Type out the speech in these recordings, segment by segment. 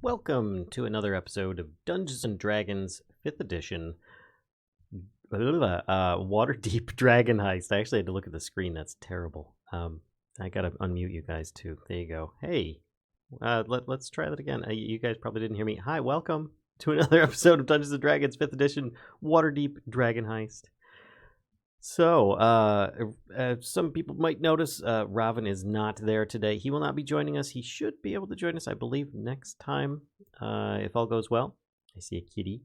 Welcome to another episode of Dungeons and Dragons 5th Edition Waterdeep Dragon Heist. I actually had to look at the screen. That's terrible. I gotta unmute you guys too. There you go. Hey, let's try that again. You guys probably didn't hear me. Hi, welcome to another episode of Dungeons and Dragons 5th Edition Waterdeep Dragon Heist. So, some people might notice Raven is not there today. He will not be joining us. He should be able to join us, I believe, next time, if all goes well. I see a kitty.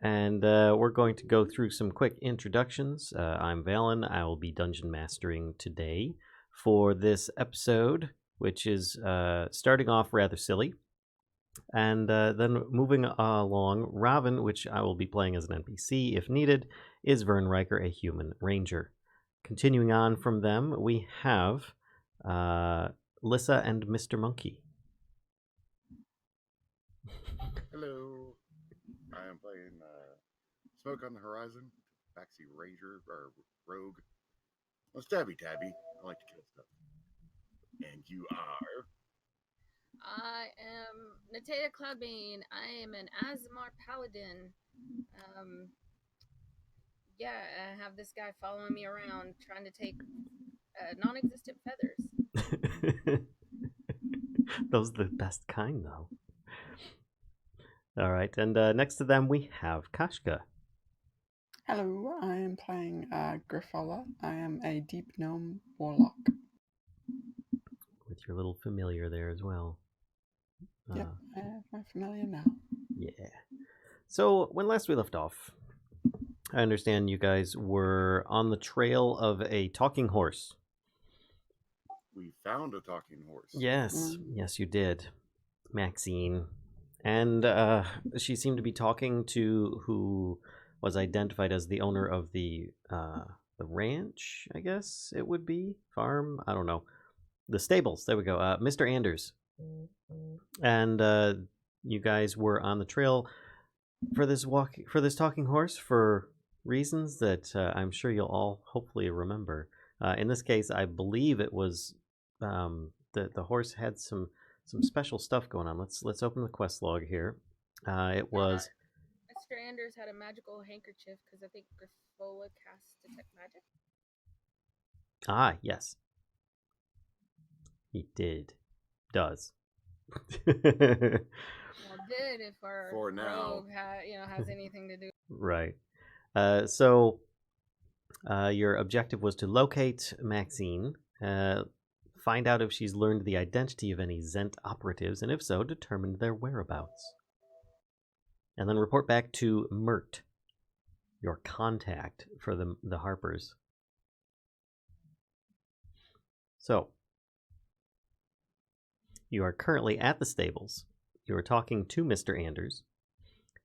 And we're going to go through some quick introductions. I'm Valen. I will be dungeon mastering today for this episode, which is starting off rather silly. And then moving along, Raven, which I will be playing as an NPC if needed, is Vern Riker, a human ranger. Continuing on from them, we have Lissa and Mr. Monkey. Hello, I am playing Smoke on the Horizon, backseat ranger or rogue. Well, stabby tabby. I like to kill stuff. And you are? I am Natea Cloudbane. I am an Azmar Paladin. I have this guy following me around trying to take non-existent feathers. Those are the best kind, though. All right, and next to them we have Kashka. Hello, I am playing Grifola. I am a deep gnome warlock. With your little familiar there as well. Yep, I have my familiar now. Yeah. So, when last we left off, I understand you guys were on the trail of a talking horse. We found a talking horse. Yes, yes, you did. Maxine. And she seemed to be talking to who was identified as the owner of the ranch, I guess it would be. Farm? I don't know. The stables. There we go. Mr. Anders. And you guys were on the trail for this talking horse for reasons that I'm sure you'll all hopefully remember. In this case, I believe it was the horse had some special stuff going on. Let's open the quest log here. It was Mr. Anders had a magical handkerchief because I think Grifola casts detect magic. Ah, yes. He does. Well, did if our For now. rogue has anything to do. Right. So your objective was to locate Maxine, find out if she's learned the identity of any Zent operatives, and if so, determine their whereabouts. And then report back to Mert, your contact for the Harpers. So, you are currently at the stables. You are talking to Mr. Anders.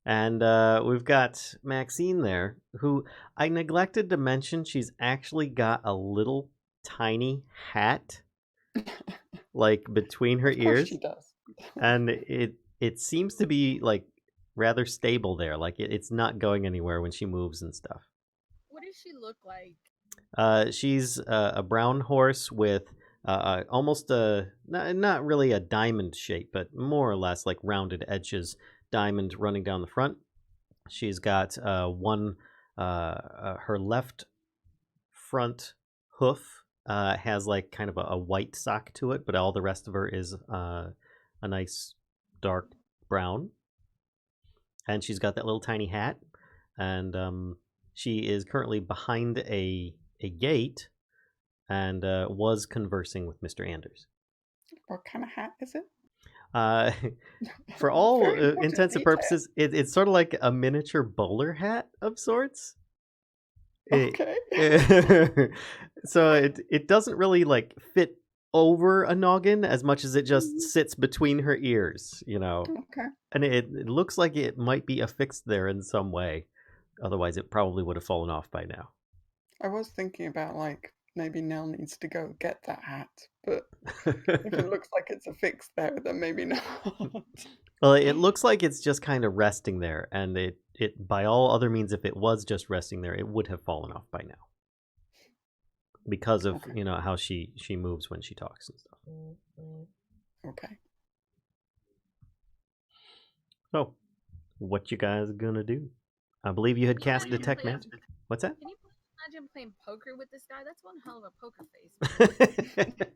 And we've got Maxine there, who I neglected to mention she's actually got a little tiny hat, like between her Of course ears. she does. And it seems to be like rather stable there. Like it's not going anywhere when she moves and stuff. What does she look like? She's a brown horse with almost not really a diamond shape, but more or less like rounded edges, diamond running down the front. She's got her left front hoof has like kind of a white sock to it, but all the rest of her is a nice dark brown. And she's got that little tiny hat, and she is currently behind a gate and was conversing with Mr. Anders. What kind of hat is it? For all Very important intents and detail. purposes, it's sort of like a miniature bowler hat of sorts. Okay. So it doesn't really like fit over a noggin as much as it just sits between her ears, you know. Okay. And it looks like it might be affixed there in some way. Otherwise, it probably would have fallen off by now. I was thinking about like maybe Nell needs to go get that hat, but if it looks like it's affixed there, then maybe not. Well, it looks like it's just kind of resting there, and it by all other means, if it was just resting there, it would have fallen off by now. Because of, Okay. How she moves when she talks and stuff. Okay. So, what you guys gonna do? I believe you had Can you cast imagine Detect playing- Magic. What's that? Can you imagine playing poker with this guy? That's one hell of a poker face.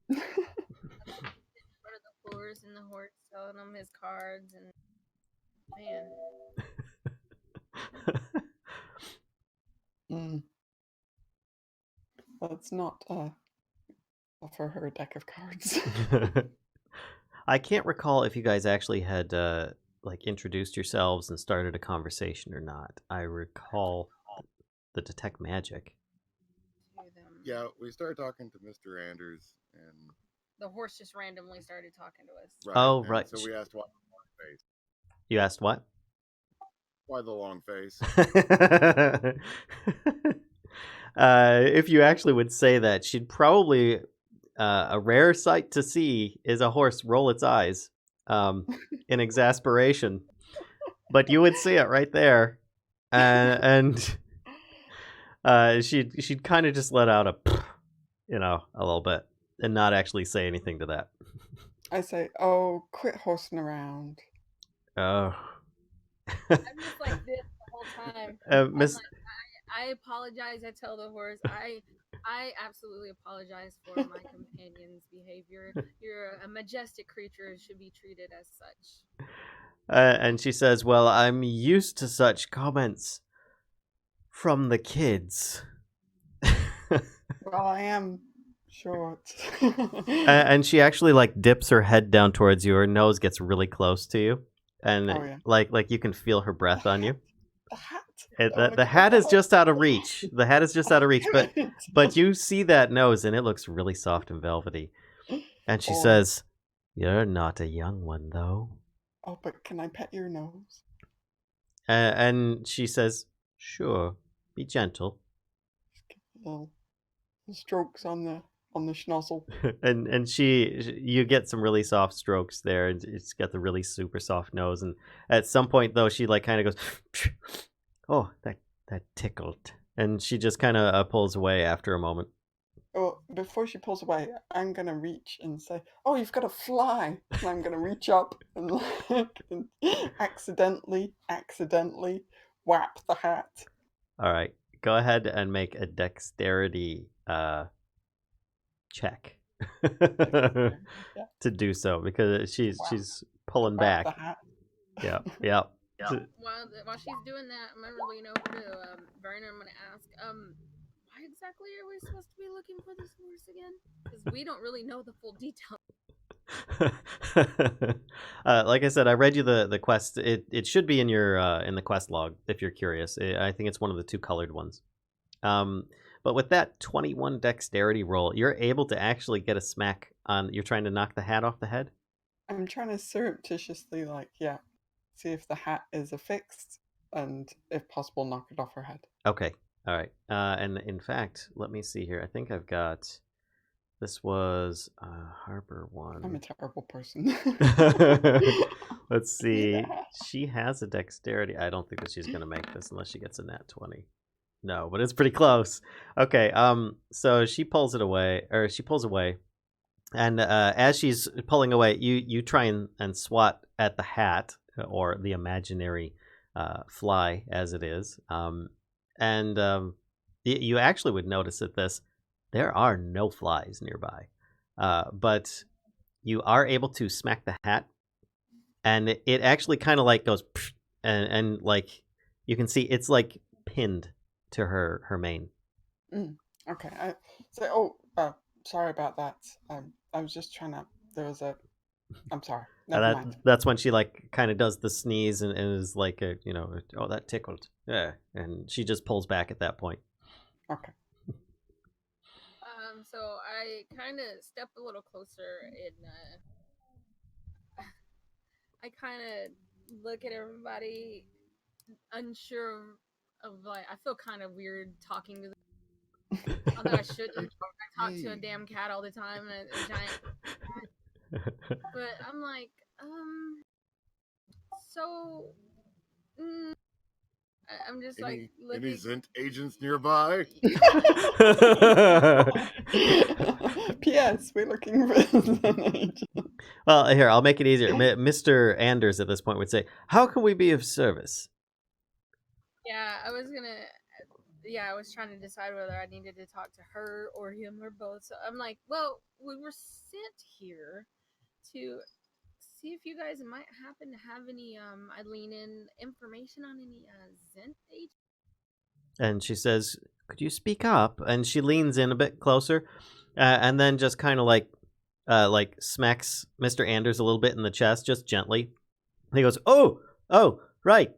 In front of the horse and the horse telling him his cards and man. Let's not offer her a deck of cards. I can't recall if you guys actually had like introduced yourselves and started a conversation or not. I recall the Detect Magic. To them. Yeah, we started talking to Mr. Anders, and The horse just randomly started talking to us. right. Oh, and right. So we asked why the long face. You asked what? Why the long face? If you actually would say that, she'd probably a rare sight to see is a horse roll its eyes in exasperation. But you would see it right there, and she'd kind of just let out a, a little bit, and not actually say anything to that. I say, oh, quit horsing around. Oh, I'm just like this the whole time. Miss. I'm like, I apologize. I tell the horse, I absolutely apologize for my companion's behavior. You're a majestic creature and should be treated as such. And she says, "Well, I'm used to such comments from the kids." Well, I am short. And she actually like dips her head down towards you. Her nose gets really close to you, and Oh, yeah. like you can feel her breath on you. The hat. The hat is just out of reach. The hat is just out of reach, but you see that nose, and it looks really soft and velvety. And she Oh. says, "You're not a young one, though." Oh, but can I pet your nose? And she says, "Sure, be gentle." Just give little strokes on the schnozzle. and you get some really soft strokes there, and it's got the really super soft nose. And at some point, though, she like kind of goes, "Oh, that tickled," and she just kind of pulls away after a moment. Oh, before she pulls away, I'm gonna reach and say, "Oh, you've got a fly!" And I'm gonna reach up and like and accidentally whap the hat. All right, go ahead and make a dexterity check Yeah. to do so, because she's Wow. she's pulling Whap back. the hat. Yeah. While she's doing that, I'm gonna lean over to Werner. I'm gonna ask, why exactly are we supposed to be looking for this horse again? Because we don't really know the full details. Like I said, I read you the quest. It should be in your in the quest log if you're curious. I think it's one of the two colored ones. But with that 21 dexterity roll, you're able to actually get a smack on. You're trying to knock the hat off the head. I'm trying to surreptitiously, see if the hat is affixed, and if possible, knock it off her head. Okay. All right. And in fact, let me see here. I think I've got. This was Harper one. I'm a terrible person. Let's see. Yeah. She has a dexterity. I don't think that she's gonna make this unless she gets a nat 20. No, but it's pretty close. Okay. So she pulls away, and as she's pulling away, you try and swat at the hat, or the imaginary fly as it is. You actually would notice at this, there are no flies nearby, but you are able to smack the hat, and it actually kind of like goes, and like you can see it's like pinned to her mane. Okay. Sorry about that. I was just trying to. I'm sorry. Never mind. That's when she like kind of does the sneeze and is like, oh, that tickled. Yeah, and she just pulls back at that point. Okay. So I kind of step a little closer and I kind of look at everybody, unsure of like, I feel kind of weird talking to them. Although I shouldn't. I talk to a damn cat all the time, a giant cat. But I'm like, so I'm just Any like looking. Zent agents nearby? P.S. We're looking for an agent. Well, here, I'll make it easier. Mr. Anders at this point would say, "How can we be of service?" Yeah, I was gonna. Yeah, I was trying to decide whether I needed to talk to her or him or both. So I'm like, well, we were sent here to see if you guys might happen to have any I lean in information on any Zent agents. And she says, "Could you speak up?" And she leans in a bit closer, and then just kind of like smacks Mr. Anders a little bit in the chest, just gently. And he goes, "Oh, right.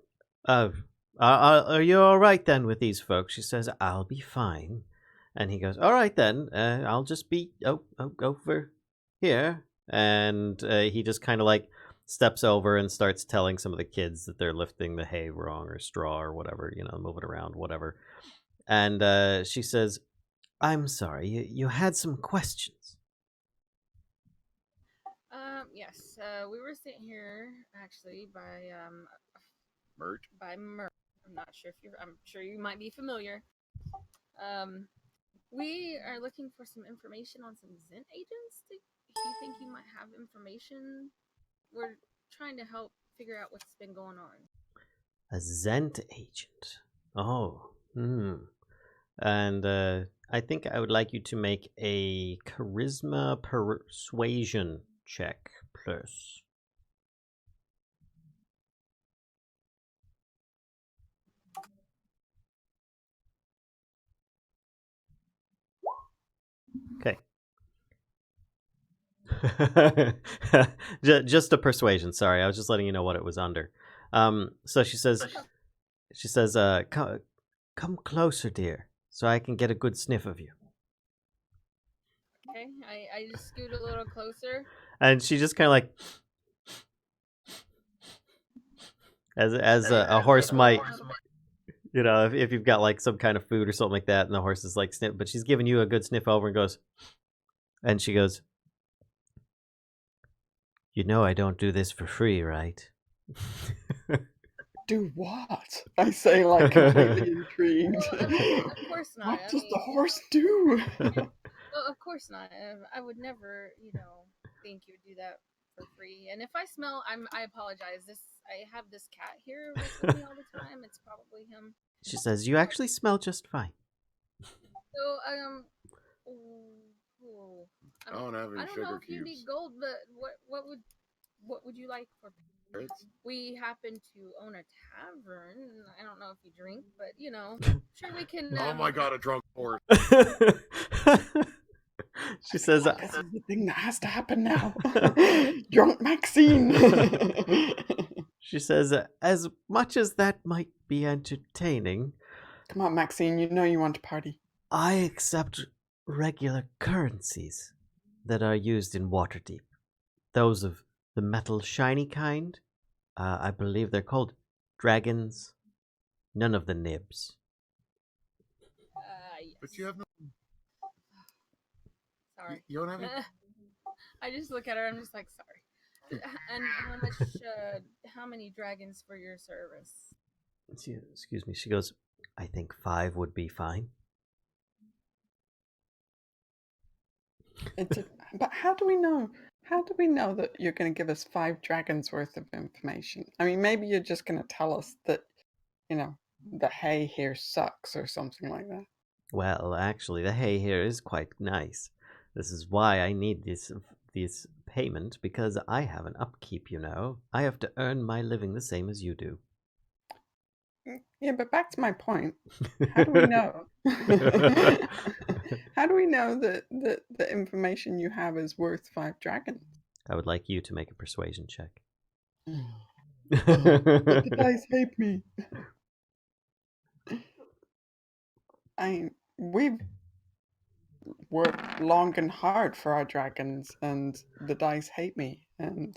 Are you all right then with these folks?" She says, "I'll be fine." And he goes, "All right then. I'll just be over here." And he just kind of like steps over and starts telling some of the kids that they're lifting the hay wrong or straw or whatever, moving around, whatever. And she says, "I'm sorry, you had some questions." Yes, we were sitting here actually by Mert? Mert. I'm not sure if you're. I'm sure you might be familiar. We are looking for some information on some Zent agents. Do you think you might have information? We're trying to help figure out what's been going on. A Zent agent. Oh. And I think I would like you to make a charisma persuasion check, plus. Okay. Just a persuasion. Sorry, I was just letting you know what it was under. So she says, come closer, dear, so I can get a good sniff of you. Okay, I just scoot a little closer. And she just kind of like, as a horse might, if you've got like some kind of food or something like that, and the horse is like sniff, but she's giving you a good sniff over and she goes, I don't do this for free, right? Do what? I say, like, completely intrigued. Well, of course not. What does the horse do? Well, of course not. I would never, think you would do that for free. And if I smell, I apologize. I have this cat here with me all the time. It's probably him. She says, "You actually smell just fine." So, I don't have any I don't sugar know if you cubes. need gold, but what would you like for? We happen to own a tavern. I don't know if you drink, but sure we can. Oh my god, a drunk horse! She says, "This is the thing that has to happen now." Drunk Maxine. She says, "As much as that might be entertaining, come on, Maxine. You know you want to party. I accept regular currencies that are used in Waterdeep. Those of the metal shiny kind. I believe they're called dragons. None of the nibs." Yes. But you have no. Sorry. You don't have any. I just look at her. I'm just like, sorry. And how much? How many dragons for your service? Excuse me. She goes, "I think 5 would be fine." But how do we know? How do we know that you're going to give us 5 dragons worth of information? I mean, maybe you're just going to tell us that, the hay here sucks or something like that. Well, actually, the hay here is quite nice. This is why I need this payment, because I have an upkeep, I have to earn my living the same as you do. Yeah, but back to my point. How do we know? How do we know that the information you have is worth 5 dragons? I would like you to make a persuasion check. But the dice hate me. We've worked long and hard for our dragons, and the dice hate me, and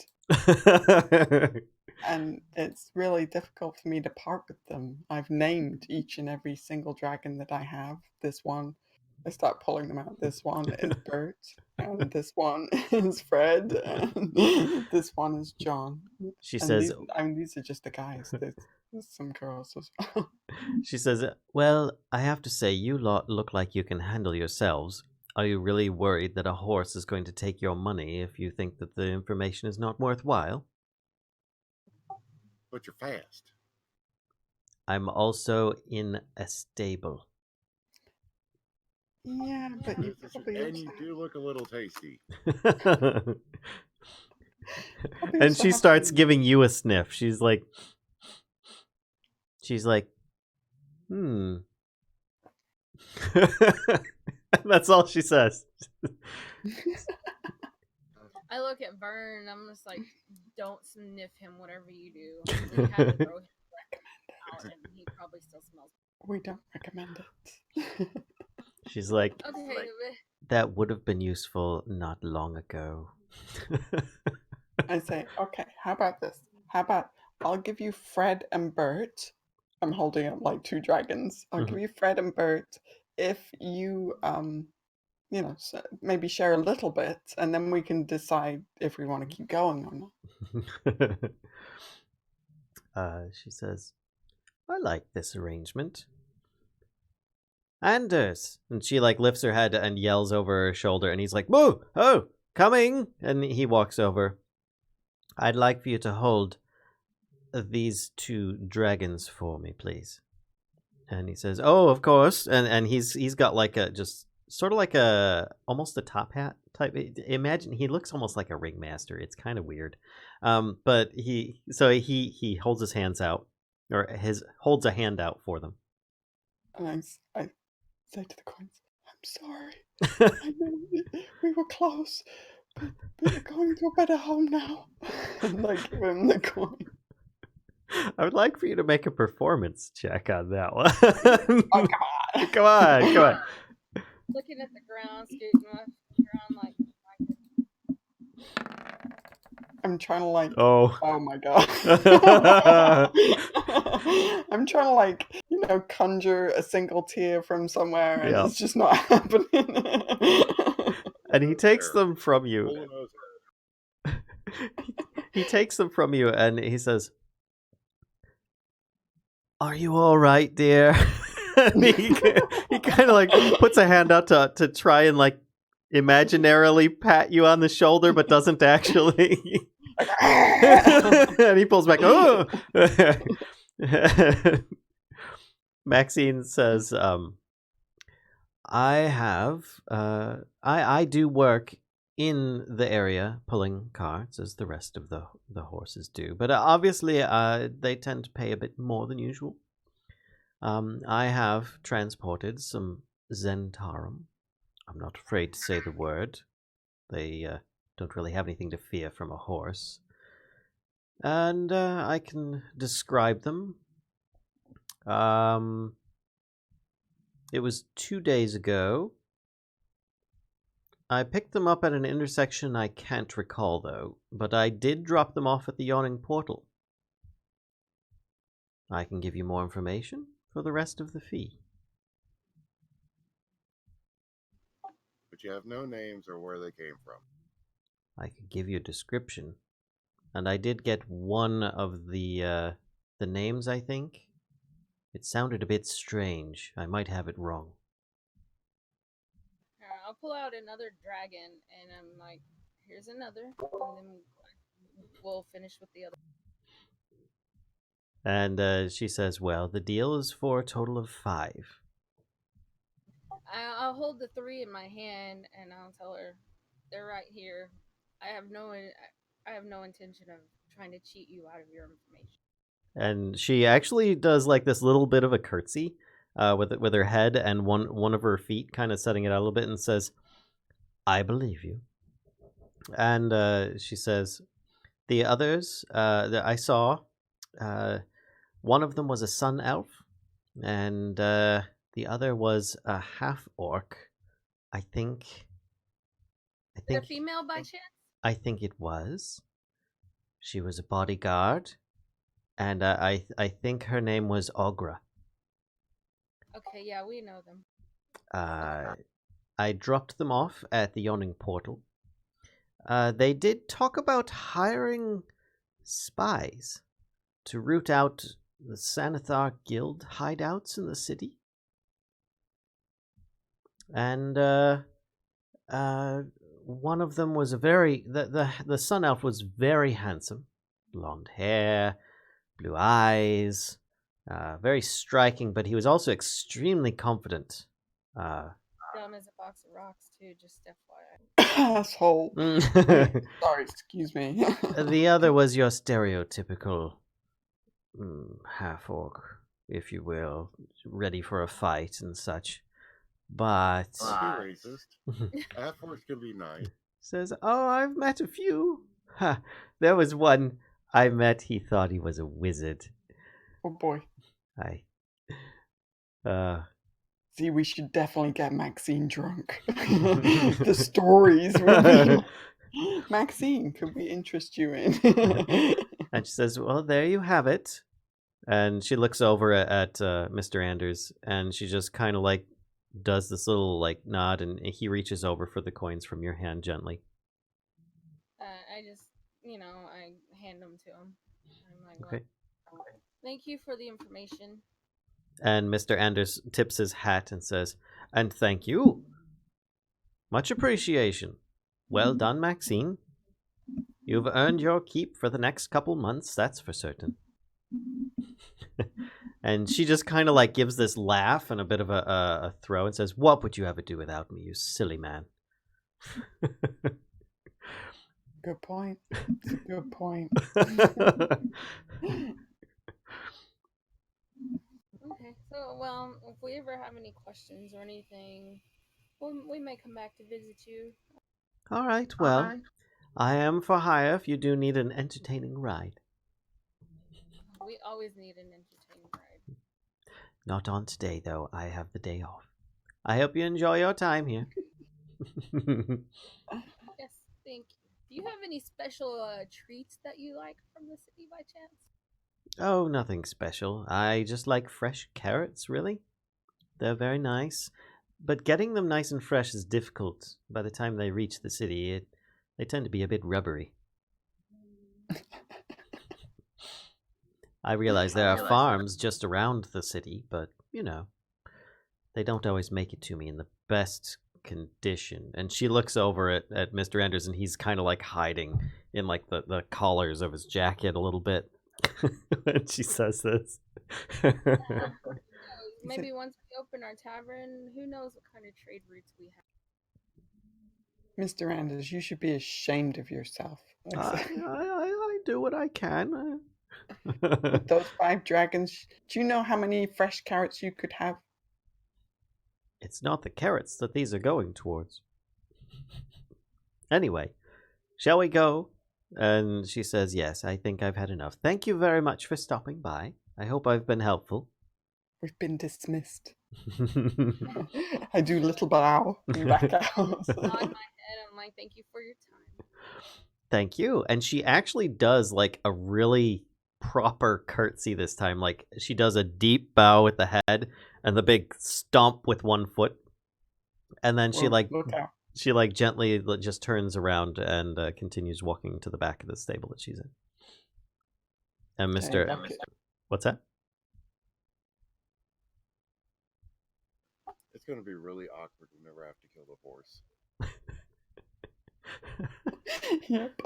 it's really difficult for me to part with them. I've named each and every single dragon that I have. This one, I start pulling them out. This one is Bert, and this one is Fred, and this one is John. She and says, these are just the guys. There's some girls as well. She says, well, I have to say, you lot look like you can handle yourselves. Are you really worried that a horse is going to take your money if you think that the information is not worthwhile? But you're fast. I'm also in a stable. Yeah, but you probably And you also do look a little tasty. And she starts giving you a sniff. She's like, That's all she says. I look at Vern and I'm just like, don't sniff him, whatever you do. We had to throw him out and he probably still smells. We don't recommend it. She's like, Okay, that would have been useful not long ago. I say, okay, how about this? How about I'll give you Fred and Bert. I'm holding up like 2 dragons. I'll give you Fred and Bert if you maybe share a little bit, and then we can decide if we want to keep going or not. She says, I like this arrangement. Anders! And she like lifts her head and yells over her shoulder, and he's like, "Moo! Oh, coming!" And he walks over. I'd like for you to hold these 2 dragons for me, please. And he says, "Oh, of course." And he's got like a just sort of like almost a top hat type. Imagine he looks almost like a ringmaster. It's kind of weird. But he holds his hands out, or holds a hand out for them. And I say to the coins, I'm sorry. I know we were close, but we're going to a better home now. And I give him the coin. I would like for you to make a performance check on that one. Oh, come on. Come on. looking at the ground, scooting my finger on like. I'm trying to like. Oh my god. I'm trying to like, conjure a single tear from somewhere, and it's just not happening. And he takes them from you. He takes them from you, and he says, "Are you all right, dear?" And he kind of like puts a hand out to try and like imaginarily pat you on the shoulder, but doesn't actually. And he pulls back. Oh! Maxine says, I do work in the area pulling carts as the rest of the horses do, but obviously they tend to pay a bit more than usual. I have transported some Zentarum. I'm not afraid to say the word. They don't really have anything to fear from a horse. And I can describe them. It was 2 days ago. I picked them up at an intersection I can't recall, though, but I did drop them off at the Yawning Portal. I can give you more information for the rest of the fee. But you have no names or where they came from. I could give you a description. And I did get one of the names, I think. It sounded a bit strange. I might have it wrong. I'll pull out another dragon, and I'm like, here's another, and then we'll finish with the other. And she says, well, the deal is for a total of 5. I'll hold the 3 in my hand, and I'll tell her, they're right here. I have no intention of trying to cheat you out of your information. And she actually does like this little bit of a curtsy with her head and one of her feet, kind of setting it out a little bit, and says, I believe you. And she says, the others that I saw, one of them was a sun elf, and the other was a half orc. I think a female by chance? I think it was. She was a bodyguard, and I think her name was Ogra. Okay, yeah, we know them. I dropped them off at the Yawning Portal. They did talk about hiring spies to root out the Sanathar Guild hideouts in the city. And one of them was the Sun Elf was very handsome. Blonde hair, blue eyes, very striking, but he was also extremely confident. Dumb as a box of rocks, too, just FYI. Asshole. Sorry, excuse me. The other was your stereotypical half-orc, if you will, ready for a fight and such. But Don't be racist. Half-orcs can be nice. says, "Oh, I've met a few. Ha, there was one I met. He thought he was a wizard. Oh boy. See, we should definitely get Maxine drunk. The stories would be... Maxine, could we interest you in? And she says, "Well, there you have it." And she looks over at Mr. Anders, and she just kind of like does this little like nod, and he reaches over for the coins from your hand gently. I just, I hand them to him. I'm like, Okay. well, thank you for the information. And Mr. Anders tips his hat and says, "And thank you. Much appreciation. Well done, Maxine. You've earned your keep for the next couple months, that's for certain." And she just kind of like gives this laugh and a bit of a throw and says, "What would you ever do without me, you silly man?" Good point. It's a good point. Okay, so, well, if we ever have any questions or anything, we may come back to visit you. All right, well, I am for hire if you do need an entertaining ride. We always need an entertaining ride. Not on today, though. I have the day off. I hope you enjoy your time here. Yes, thank you. Do you have any special treats that you like from the city by chance? Oh, nothing special. I just like fresh carrots, really. They're very nice. But getting them nice and fresh is difficult. By the time they reach the city, they tend to be a bit rubbery. I realize there are farms just around the city, but, they don't always make it to me in the best condition. And she looks over at Mr. Anders, and he's kind of like hiding in like the collars of his jacket a little bit. When she says this. Maybe once we open our tavern, who knows what kind of trade routes we have. Mr. Anders, you should be ashamed of yourself. I do what I can. With those 5 dragons, do you know how many fresh carrots you could have? It's not the carrots that these are going towards. Anyway, shall we go? And she says, "Yes, I think I've had enough. Thank you very much for stopping by. I hope I've been helpful." We've been dismissed. I do little bow and back out. On my head, I'm like, thank you for your time. Thank you. And she actually does like a really proper curtsy this time. Like she does a deep bow with the head and the big stomp with one foot. And then she gently just turns around and continues walking to the back of the stable that she's in. And what's that? It's going to be really awkward to never have to kill the horse. Yep.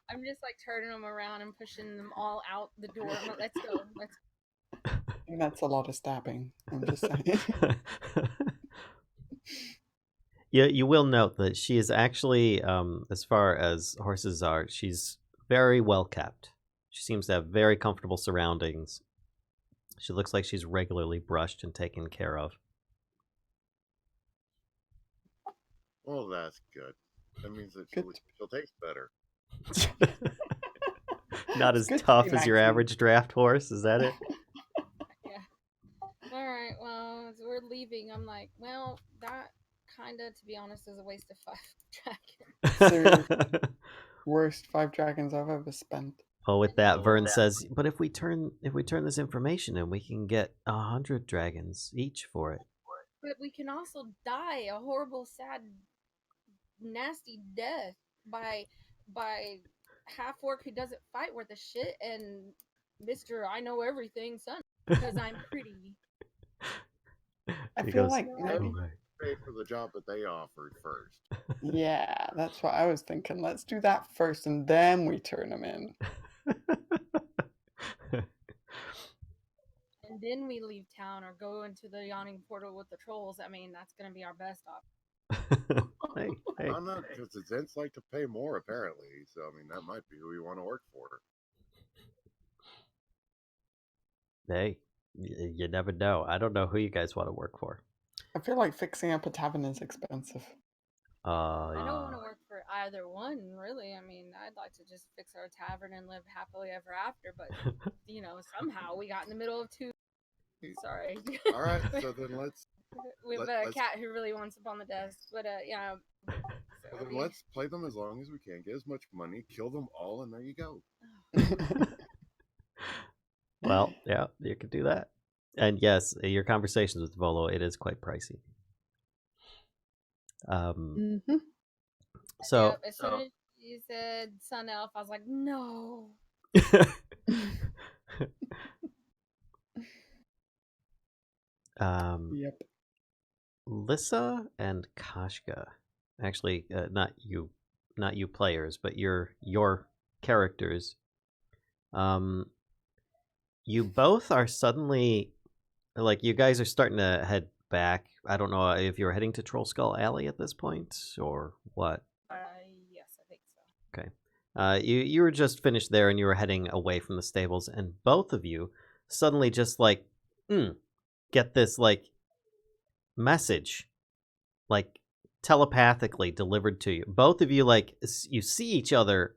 I'm just like turning them around and pushing them all out the door. I'm like, let's go. And that's a lot of stabbing. I'm just saying. You will note that she is actually, as far as horses are, she's very well kept. She seems to have very comfortable surroundings. She looks like she's regularly brushed and taken care of. Well, that's good. That means that she'll taste better. Not as tough as your average draft horse, is that it? Yeah. Alright, well, as we're leaving, I'm like, well, that kind of, to be honest, is a waste of 5 dragons. Seriously. Worst 5 dragons I've ever spent. Well, with that, Vern says, "But if we turn this information in, we can get 100 dragons each for it." But we can also die a horrible, sad, nasty death by half orc who doesn't fight worth a shit and Mr. I know everything, son, because I'm pretty. I He feel goes, like maybe. "All right." Pay for the job that they offered first. Yeah, that's what I was thinking. Let's do that first, and then we turn them in. And then we leave town or go into the yawning portal with the trolls. I mean, that's gonna be our best option. Hey, hey. I don't know, because the Zents like to pay more, apparently. So, I mean, that might be who we want to work for. Hey, you never know. I don't know who you guys want to work for. I feel like fixing up a tavern is expensive. I don't want to work for either one, really. I mean, I'd like to just fix our tavern and live happily ever after, but somehow we got in the middle of two. Sorry. All right, so then let's We have a cat who really wants up on the desk, but yeah. So then let's play them as long as we can, get as much money, kill them all, and there you go. Well, yeah, you could do that. And yes, your conversations with Volo, it is quite pricey. So, as soon as you said Sun Elf, I was like, no. Yep. Lissa and Kashka, actually, not you players, but your characters. You both are suddenly, like, you guys are starting to head back. I don't know if you're heading to Troll Skull Alley at this point or what. Yes, I think so. Okay. You were just finished there and you were heading away from the stables, and both of you suddenly just like get this like message, like telepathically delivered to you. Both of you, like, you see each other,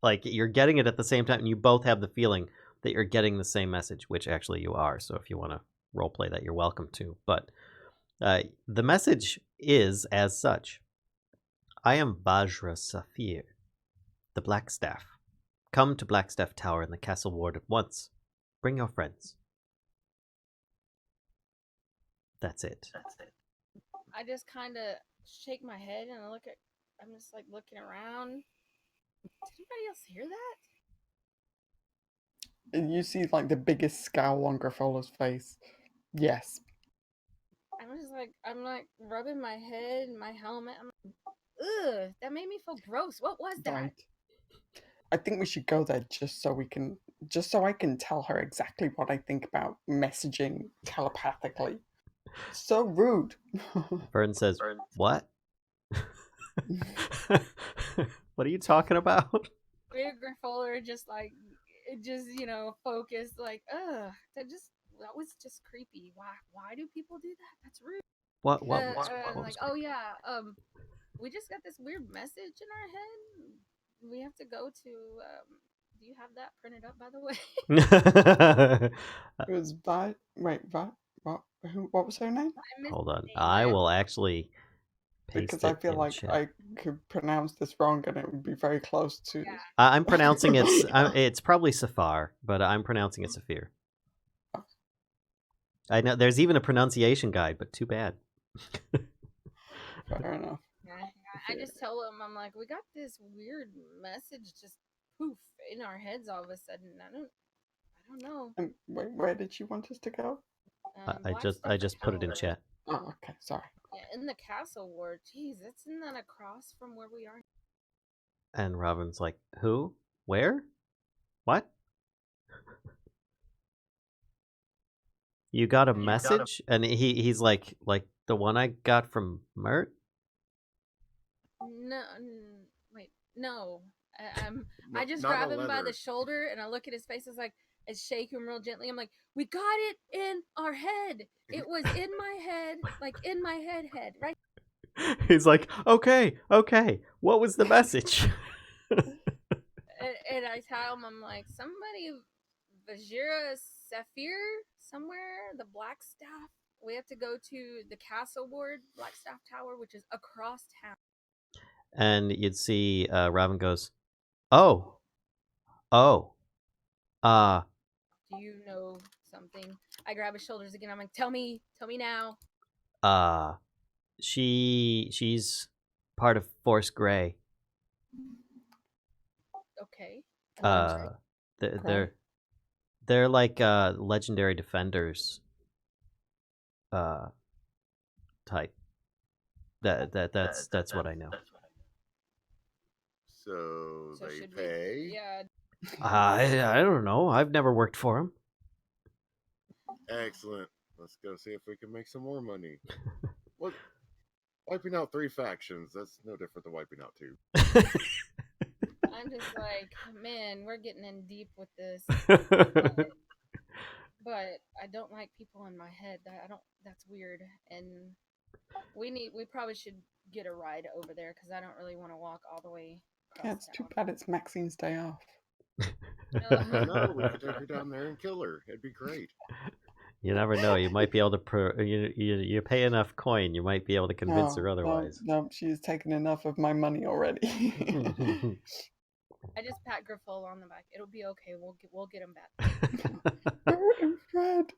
like you're getting it at the same time, and you both have the feeling that you're getting the same message, which actually you are. So if you want to roleplay that, you're welcome to. But the message is as such: I am Vajra Saphir, the Blackstaff. Come to Blackstaff Tower in the Castle Ward at once. Bring your friends. That's it. I just kind of shake my head and I'm just like looking around. Did anybody else hear that? And you see like the biggest scowl on Grafola's face. Yes. I'm like rubbing my head and my helmet. I'm like, ugh, that made me feel gross. What was that? Right. I think we should go there just so I can tell her exactly what I think about messaging telepathically. So rude. Vern says, what? What are you talking about? Me and Grifola are just focused, like, ugh, that was just creepy. Why do people do that? That's rude. What like, oh yeah, we just got this weird message in our head. We have to go to do you have that printed up, by the way? It was what was her name? Hold on. I will actually paste because it I feel in like chat. I could pronounce this wrong and it would be very close to. Yeah. I'm pronouncing it's probably Safar, but I'm pronouncing it Saphir. I know there's even a pronunciation guide, but too bad. Fair enough. I just tell them, I'm like, we got this weird message just poof in our heads all of a sudden. I don't know. Wait, where did you want us to go? I just put it in chat. Oh, okay, sorry. Yeah, in the castle ward. Jeez, isn't that across from where we are? And Robin's like, who? Where? What? You got a message? And he's like the one I got from Mert? No, wait, no. I just grab him by the shoulder and I look at his face. I shake him real gently. I'm like, we got it in our head. It was in my head, like in my head, right? He's like, okay. What was the message? and I tell him, I'm like, somebody, Vajira Saphir, somewhere, the Blackstaff. We have to go to the castle ward, Blackstaff Tower, which is across town. And you'd see Robin goes, oh. Do you know something? I grab his shoulders again. I'm like, tell me now. She's part of Force Grey. Okay. They're They're like legendary defenders type. That's what I know. So So they should pay. Yeah. I don't know. I've never worked for them. Excellent. Let's go see if we can make some more money. What? Wiping out 3 factions, that's no different than wiping out 2. I'm just like, man, we're getting in deep with this. But I don't like people in my head. That's weird. And we probably should get a ride over there because I don't really want to walk all the way across Yeah, it's too town. bad it's Maxine's day off. No, we could take her down there and kill her. It'd be great. You never know. You might be able to. You pay enough coin, you might be able to convince her otherwise. No, she's taken enough of my money already. I just pat Griffel on the back. It'll be okay. We'll get him back. And Fred.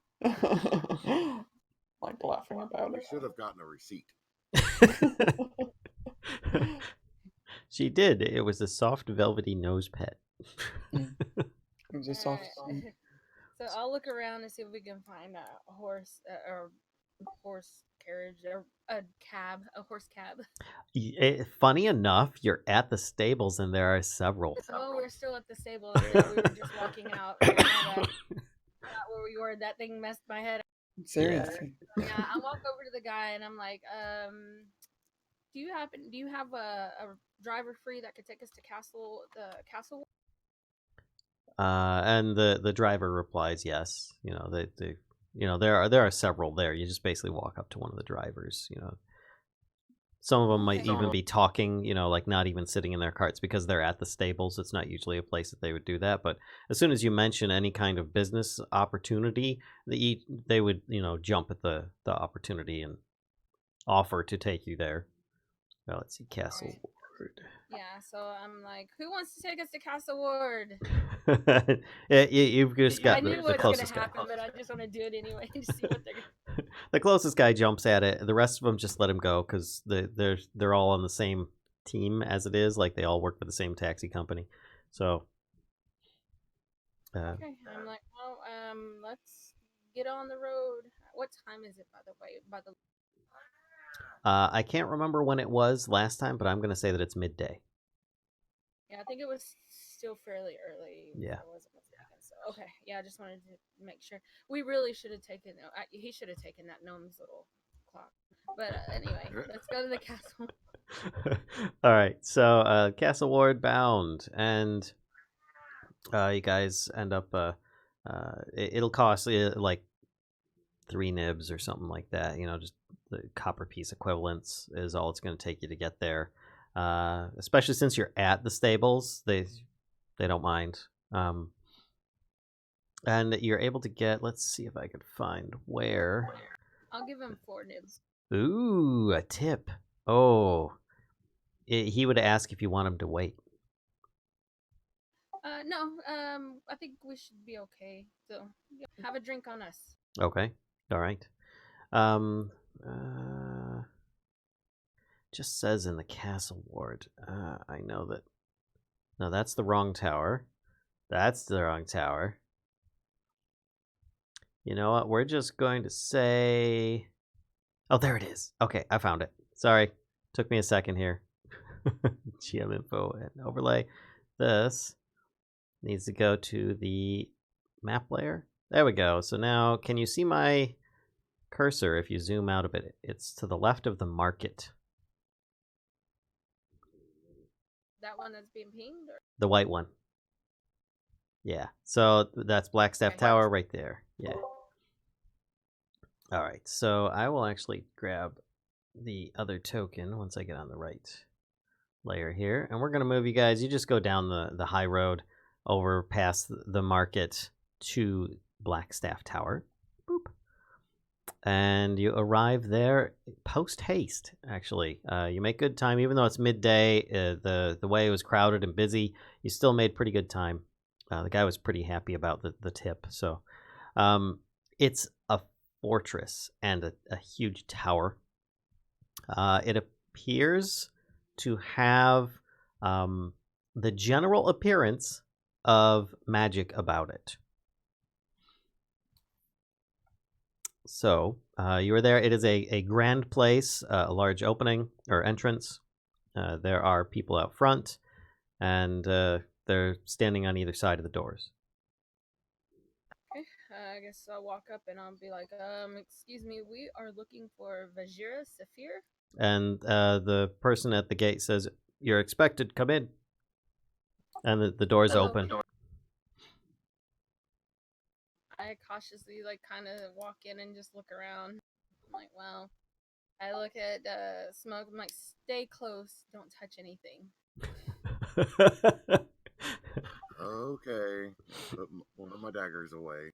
Like laughing about We it. should have gotten a receipt. She did. It was a soft, velvety nose pet. It was a soft. So I'll look around and see if we can find a horse or horse carriage or a horse cab. Funny enough, you're at the stables and there are several. Oh, we're still at the stable. We were just walking out. We forgot where we were. That thing messed my head up. Seriously. Yeah, I walk over to the guy and I'm like, do you have a driver free that could take us to the castle? And the driver replies yes. There are several there. You just basically walk up to one of the drivers. Some of them might even be talking. Like not even sitting in their carts because they're at the stables. It's not usually a place that they would do that. But as soon as you mention any kind of business opportunity, they would jump at the opportunity and offer to take you there. Well, let's see, Castle Ward. Yeah, so I'm like, who wants to take us to Castle Ward? You've just got the closest guy. Happen, but I just want to do it anyway to see what they're. The closest guy jumps at it. The rest of them just let him go because they're all on the same team as it is. Like they all work for the same taxi company. So. Okay, I'm like, well, let's get on the road. What time is it, by the way? I can't remember when it was last time, but I'm going to say that it's midday. Yeah, I think it was still fairly early. Yeah. I wasn't mistaken. So, okay. Yeah, I just wanted to make sure. We really should have taken. He should have taken that gnome's little clock. But anyway, let's go to the castle. All right. So, Castle Ward bound, and you guys end up. It'll cost like 3 nibs or something like that. Just the copper piece equivalents is all it's going to take you to get there. Especially since you're at the stables, they don't mind. And you're able to get. Let's see if I could find where. I'll give him 4 nibs. Ooh, a tip. Oh, he would ask if you want him to wait. No. I think we should be okay. So have a drink on us. Okay. All right. Just says in the Castle Ward. I know that. No, that's the wrong tower. That's the wrong tower. You know what? We're just going to say. Oh, there it is. Okay, I found it. Sorry. Took me a second here. GM info and overlay. This needs to go to the map layer. There we go. So now, can you see my cursor if you zoom out a bit? It's to the left of the market. That one that's being pinged? Or? The white one. Yeah. So that's Blackstaff Tower right there. Yeah. All right. So I will actually grab the other token once I get on the right layer here. And we're going to move you guys. You just go down the high road over past the market to Blackstaff Tower. Boop. And you arrive there post haste, actually. You make good time. Even though it's midday, the way it was crowded and busy, you still made pretty good time. The guy was pretty happy about the tip. So it's a fortress and a huge tower. It appears to have the general appearance of magic about it. So you are there. It is a grand place, a large opening or entrance. There are people out front, and they're standing on either side of the doors. Okay, I guess I'll walk up and I'll be like, excuse me, we are looking for Vajira Saphir. And the person at the gate says, "You're expected. Come in." And the door's Hello. open. I cautiously kind of walk in and just look around. I'm like, well, I look at Smoke. I'm like, stay close. Don't touch anything. Okay. Put one of my daggers away.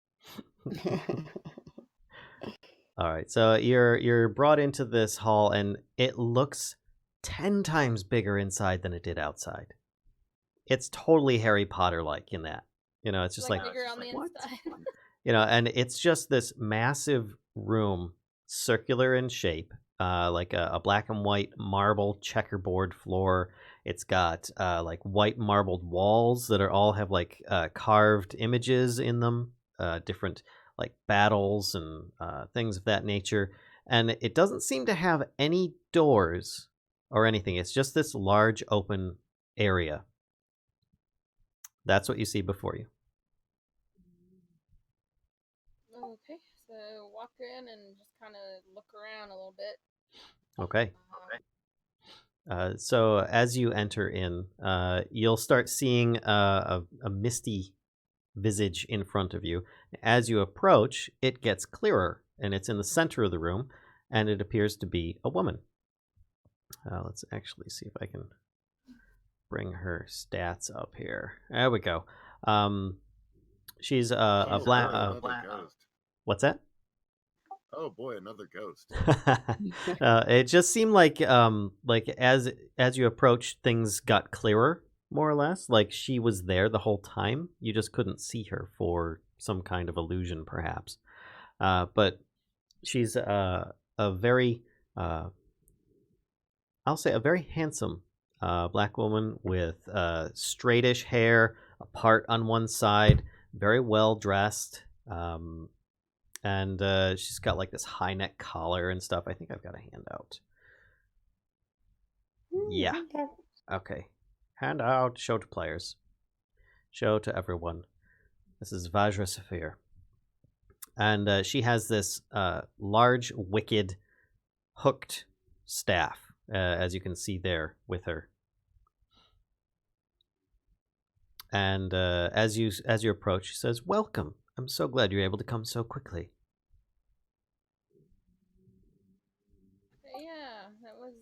All right, so you're brought into this hall, and it looks 10 times bigger inside than it did outside. It's totally Harry Potter-like in that. It's just like bigger on the what? inside. And it's just this massive room, circular in shape, like a black and white marble checkerboard floor. It's got like white marbled walls that all have like carved images in them, different like battles and things of that nature. And it doesn't seem to have any doors or anything. It's just this large open area. That's what you see before you. Okay, so walk in and just kind of look around a little bit. Okay. So as you enter in, you'll start seeing a misty visage in front of you. As you approach, it gets clearer, and it's in the center of the room, and it appears to be a woman. Let's actually see if I can bring her stats up here. There we go. She's a black. Ghost. What's that? Oh boy, another ghost. It just seemed like as you approached, things got clearer, more or less. Like she was there the whole time. You just couldn't see her for some kind of illusion, perhaps. But she's a very, I'll say, a very handsome black woman with straightish hair, apart on one side, very well dressed. And she's got like this high neck collar and stuff. I think I've got a handout. Yeah. Okay. Handout. Show to players. Show to everyone. This is Vajra Saphir. And she has this large, wicked, hooked staff, as you can see there with her. And as you approach, she says, "Welcome. I'm so glad you're able to come so quickly." Yeah, that was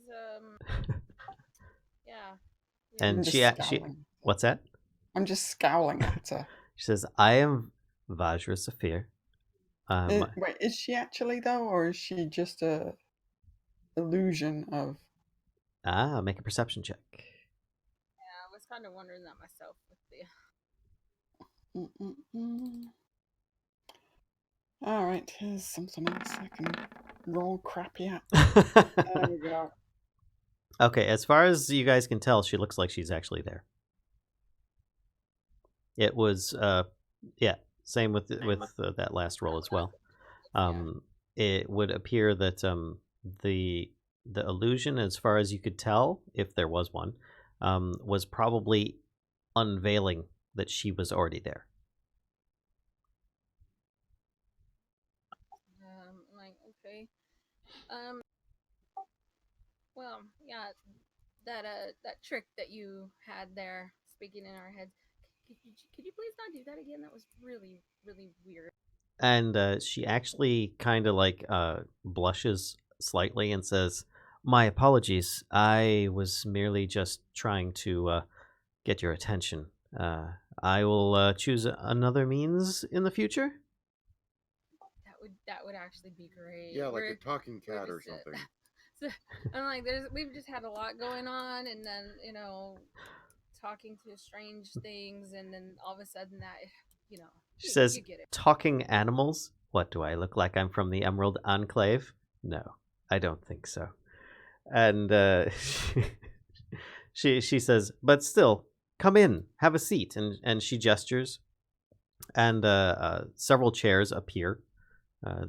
yeah. And she what's that? I'm just scowling at her. She says, "I am Vajra Saphir." Wait, is she actually though, or is she just a illusion of? Make a perception check. Yeah, I was kind of wondering that myself with the. All right, here's something else I can roll crappy at. There we go. Okay, as far as you guys can tell, she looks like she's actually there. It was, same with that last roll as well. It would appear that the illusion, as far as you could tell, if there was one, was probably unveiling that she was already there. Like, okay. Well, yeah, that trick that you had there, speaking in our heads. Could you please not do that again? That was really, really weird. And she actually kind of like blushes slightly and says, "My apologies. I was merely just trying to get your attention. I will choose another means in the future." That would actually be great. Yeah, like a talking cat or something. So, I'm like, we've just had a lot going on, and then talking to strange things, and then all of a sudden that She says, you get it. "Talking animals? What, do I look like I'm from the Emerald Enclave? No, I don't think so." And she says, "But still, come in, have a seat." And she gestures, and several chairs appear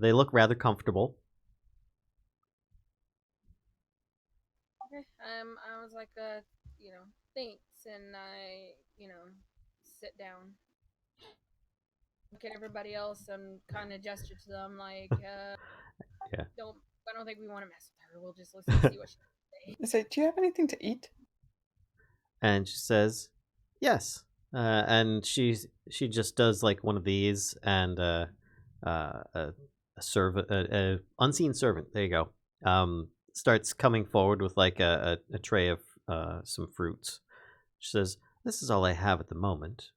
They look rather comfortable. Okay. I was like, thanks, and I, sit down. Look at everybody else and kind of gesture to them like, Yeah. I don't think we want to mess with her. We'll just listen to see what she has I say, do you have anything to eat? And she says, "Yes." And she just does like one of these, and a servant, a unseen servant. There you go. Starts coming forward with like a tray of some fruits. She says, "This is all I have at the moment.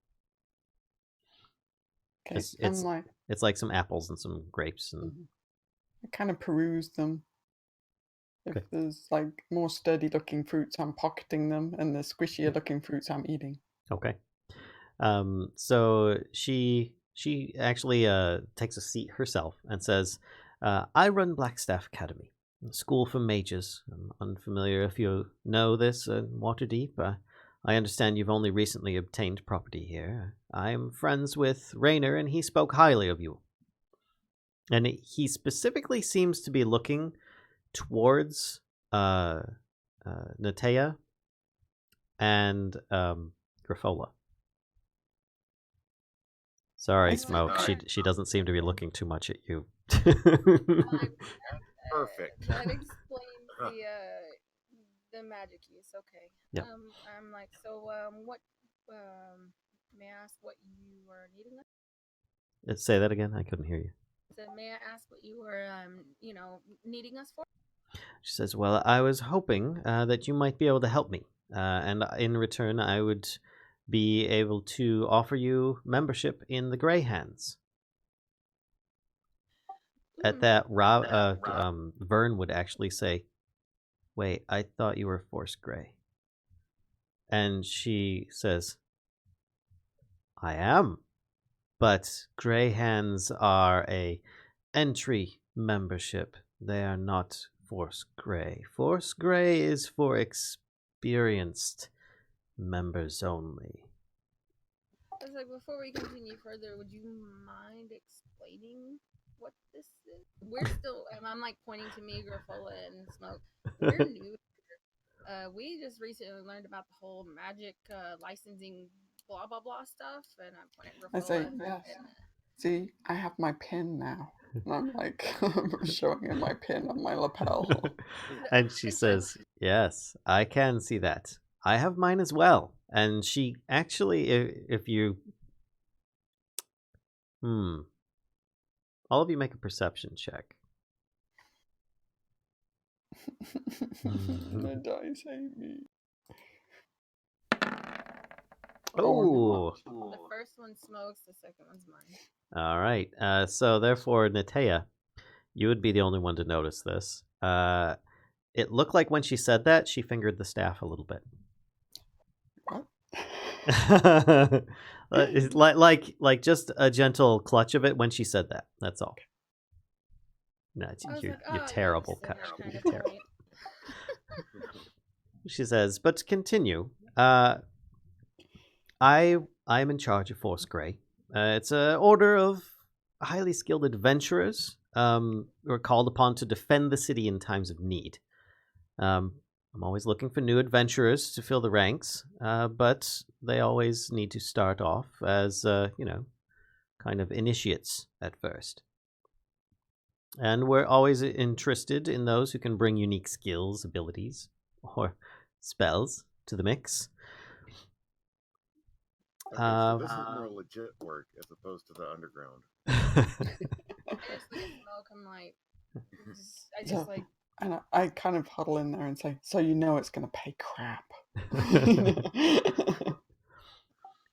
Okay, It's I'm it's, like, it's like some apples and some grapes and I kind of peruse them. If Okay. there's like more sturdy looking fruits, I'm pocketing them, and the squishier looking fruits, I'm eating. okay." So she actually takes a seat herself and says, "I run Blackstaff Academy, a school for mages. I'm unfamiliar if you know this, Waterdeep. I understand you've only recently obtained property here. I'm friends with Raynor, and he spoke highly of you. And he specifically seems to be looking towards Natea and Grifola. Sorry, I Smoke. say. She doesn't seem to be looking too much at you. Perfect. That explains the magic use. Okay. Yep. I'm like, so what? May I ask what you were needing? Say that again. I couldn't hear you. So may I ask what you were needing us for? She says, "Well, I was hoping that you might be able to help me, and in return, I would be able to offer you membership in the Grey Hands." At that, Vern would actually say, "Wait, I thought you were Force Grey." And she says, "I am, but Grey Hands are a entry membership. They are not Force Grey. Force Grey is for experienced members only." I was like, before we continue further, would you mind explaining what this is? We're still, and I'm like pointing to me, Grifola, and Smoke. We're new. We just recently learned about the whole magic licensing blah blah blah stuff, and I'm pointing at I Grifola. say, yes. See, I have my pin now. And I'm like showing him my pin on my lapel. And she says, "Yes, I can see that. I have mine as well." And she actually, if you, all of you make a perception check. The dice hate me. Oh, The first one Smokes, the second one's mine. all right. So therefore, Natea, you would be the only one to notice this. It looked like when she said that, she fingered the staff a little bit. What? like just a gentle clutch of it when she said that. That's all. No, you're terrible. You're terrible. She says, "But to continue, I'm in charge of Force Grey. It's an order of highly skilled adventurers who are called upon to defend the city in times of need. I'm always looking for new adventurers to fill the ranks, but they always need to start off as, kind of initiates at first. And we're always interested in those who can bring unique skills, abilities, or spells to the mix." Okay, so this is more legit work as opposed to the underground. Seriously, Smoke, I'm like, I just like. And I kind of huddle in there and say, "So you know it's going to pay crap."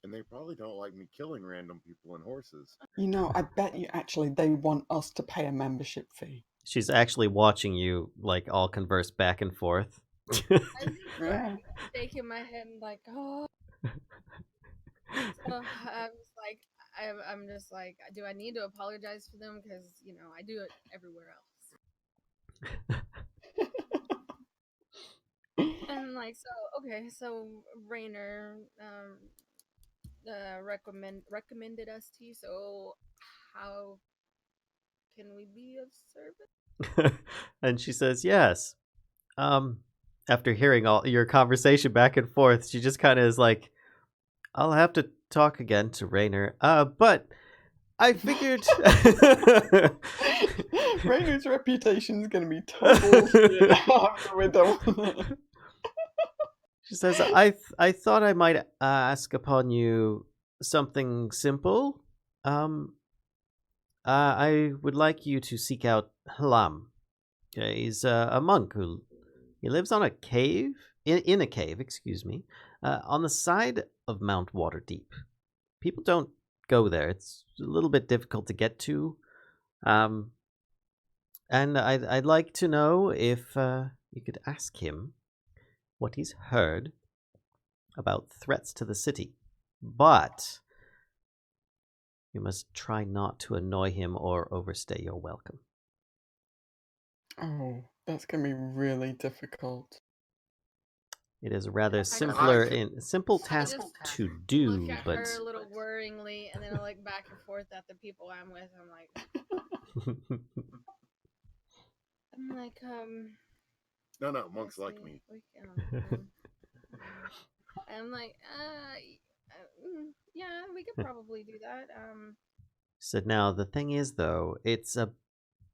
And they probably don't like me killing random people and horses. You know, I bet you actually they want us to pay a membership fee. She's actually watching you, like, all converse back and forth. Yeah. Shaking my head and like, oh. So I was like, I'm just like, do I need to apologize for them? Because, I do it everywhere else. And like, so Raynor recommended us to you. So how can we be of service? And she says, yes. After hearing all your conversation back and forth, she just kind of is like, I'll have to talk again to Raynor. But I figured Raynor's reputation is going to be total shit after we're done with it. She says, I thought I might ask upon you something simple. I would like you to seek out Hlam. Okay, he's a monk he lives on a cave, in a cave, excuse me, on the side of Mount Waterdeep. People don't go there. It's a little bit difficult to get to. And I'd like to know if you could ask him what he's heard about threats to the city. But you must try not to annoy him or overstay your welcome. Oh, that's going to be really difficult. It is a rather I just- simple task just to do, Look at but her a little worryingly, and then I look back and forth at the people I'm with. I'm like, No, monks let's like see, me. I'm like, yeah, we could probably do that. So now the thing is, though, it's a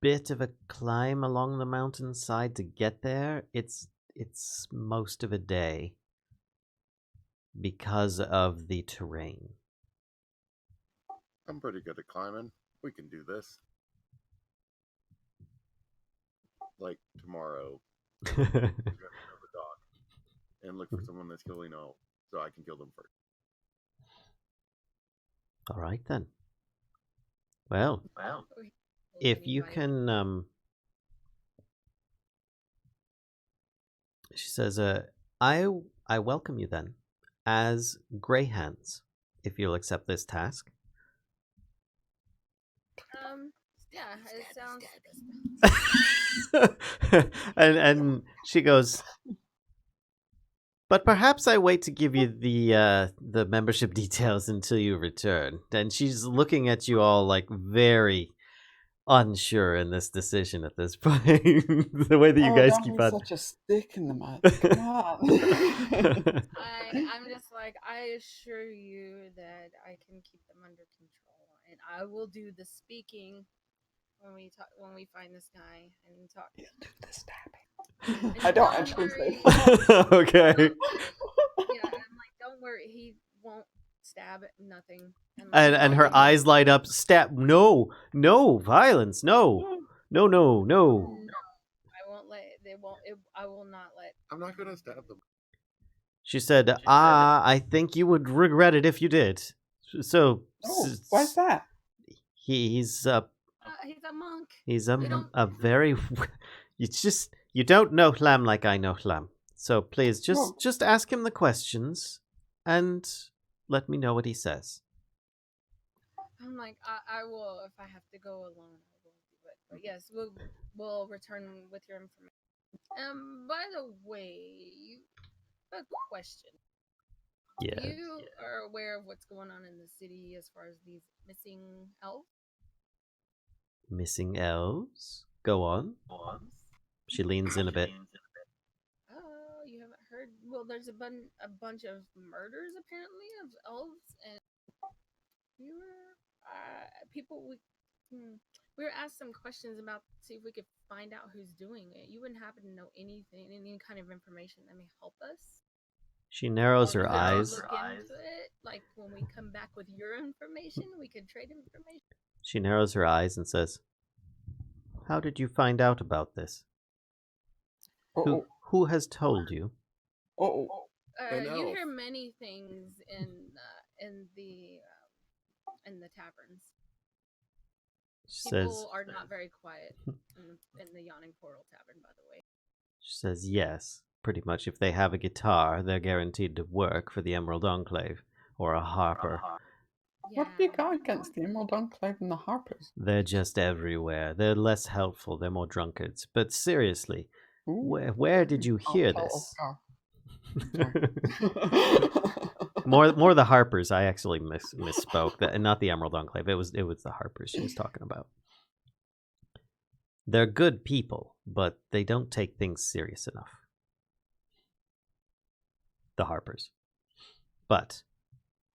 bit of a climb along the mountainside to get there. It's most of a day because of the terrain. I'm pretty good at climbing. We can do this. Like tomorrow, we're gonna go to the dock and look for someone that's killing all, so I can kill them first. All right then. Well, if you can, she says, I welcome you then, as Greyhands, if you'll accept this task. Yeah, it sounds. and she goes, but perhaps I wait to give you the membership details until you return. And she's looking at you all like very unsure in this decision at this point. The way that you guys keep on. Such a stick in the mud. Come on. I'm just like, I assure you that I can keep them under control, and I will do the speaking when we find this guy and talk. You'll do the stabbing. I don't actually say that. Okay. Yeah, I'm like, don't worry, he won't stab at nothing. And her eyes light up. Stab! No, violence! No. I won't let. I will not let. I'm not gonna stab them. She said, I think you would regret it if you did. So. Why's that? He's a monk. He's a very. You don't know Hlam like I know Hlam. So please just ask him the questions and let me know what he says. I'm like, I will, if I have to go alone, I will do it. But yes, we'll return with your information. By the way, a question. Yeah. You are aware of what's going on in the city as far as these missing elves? Missing elves? Go on. She leans in a bit. Oh, you haven't heard? Well, there's a bunch of murders apparently of elves, and we were asked some questions about see if we could find out who's doing it. You wouldn't happen to know any kind of information that may help us? She narrows her eyes. Look into it. Like when we come back with your information, we could trade information. She narrows her eyes and says, "How did you find out about this? Who has told you?" You hear many things in the taverns. People are not very quiet in the Yawning Portal Tavern, by the way. She says, yes, pretty much. If they have a guitar, they're guaranteed to work for the Emerald Enclave, or a harper. Yeah. What have you got against the Emerald Enclave and the harpers? They're just everywhere. They're less helpful. They're more drunkards. But seriously, where did you hear this? More the harpers. I actually misspoke. Not the Emerald Enclave. It was the harpers she was talking about. They're good people, but they don't take things serious enough. The Harpers. But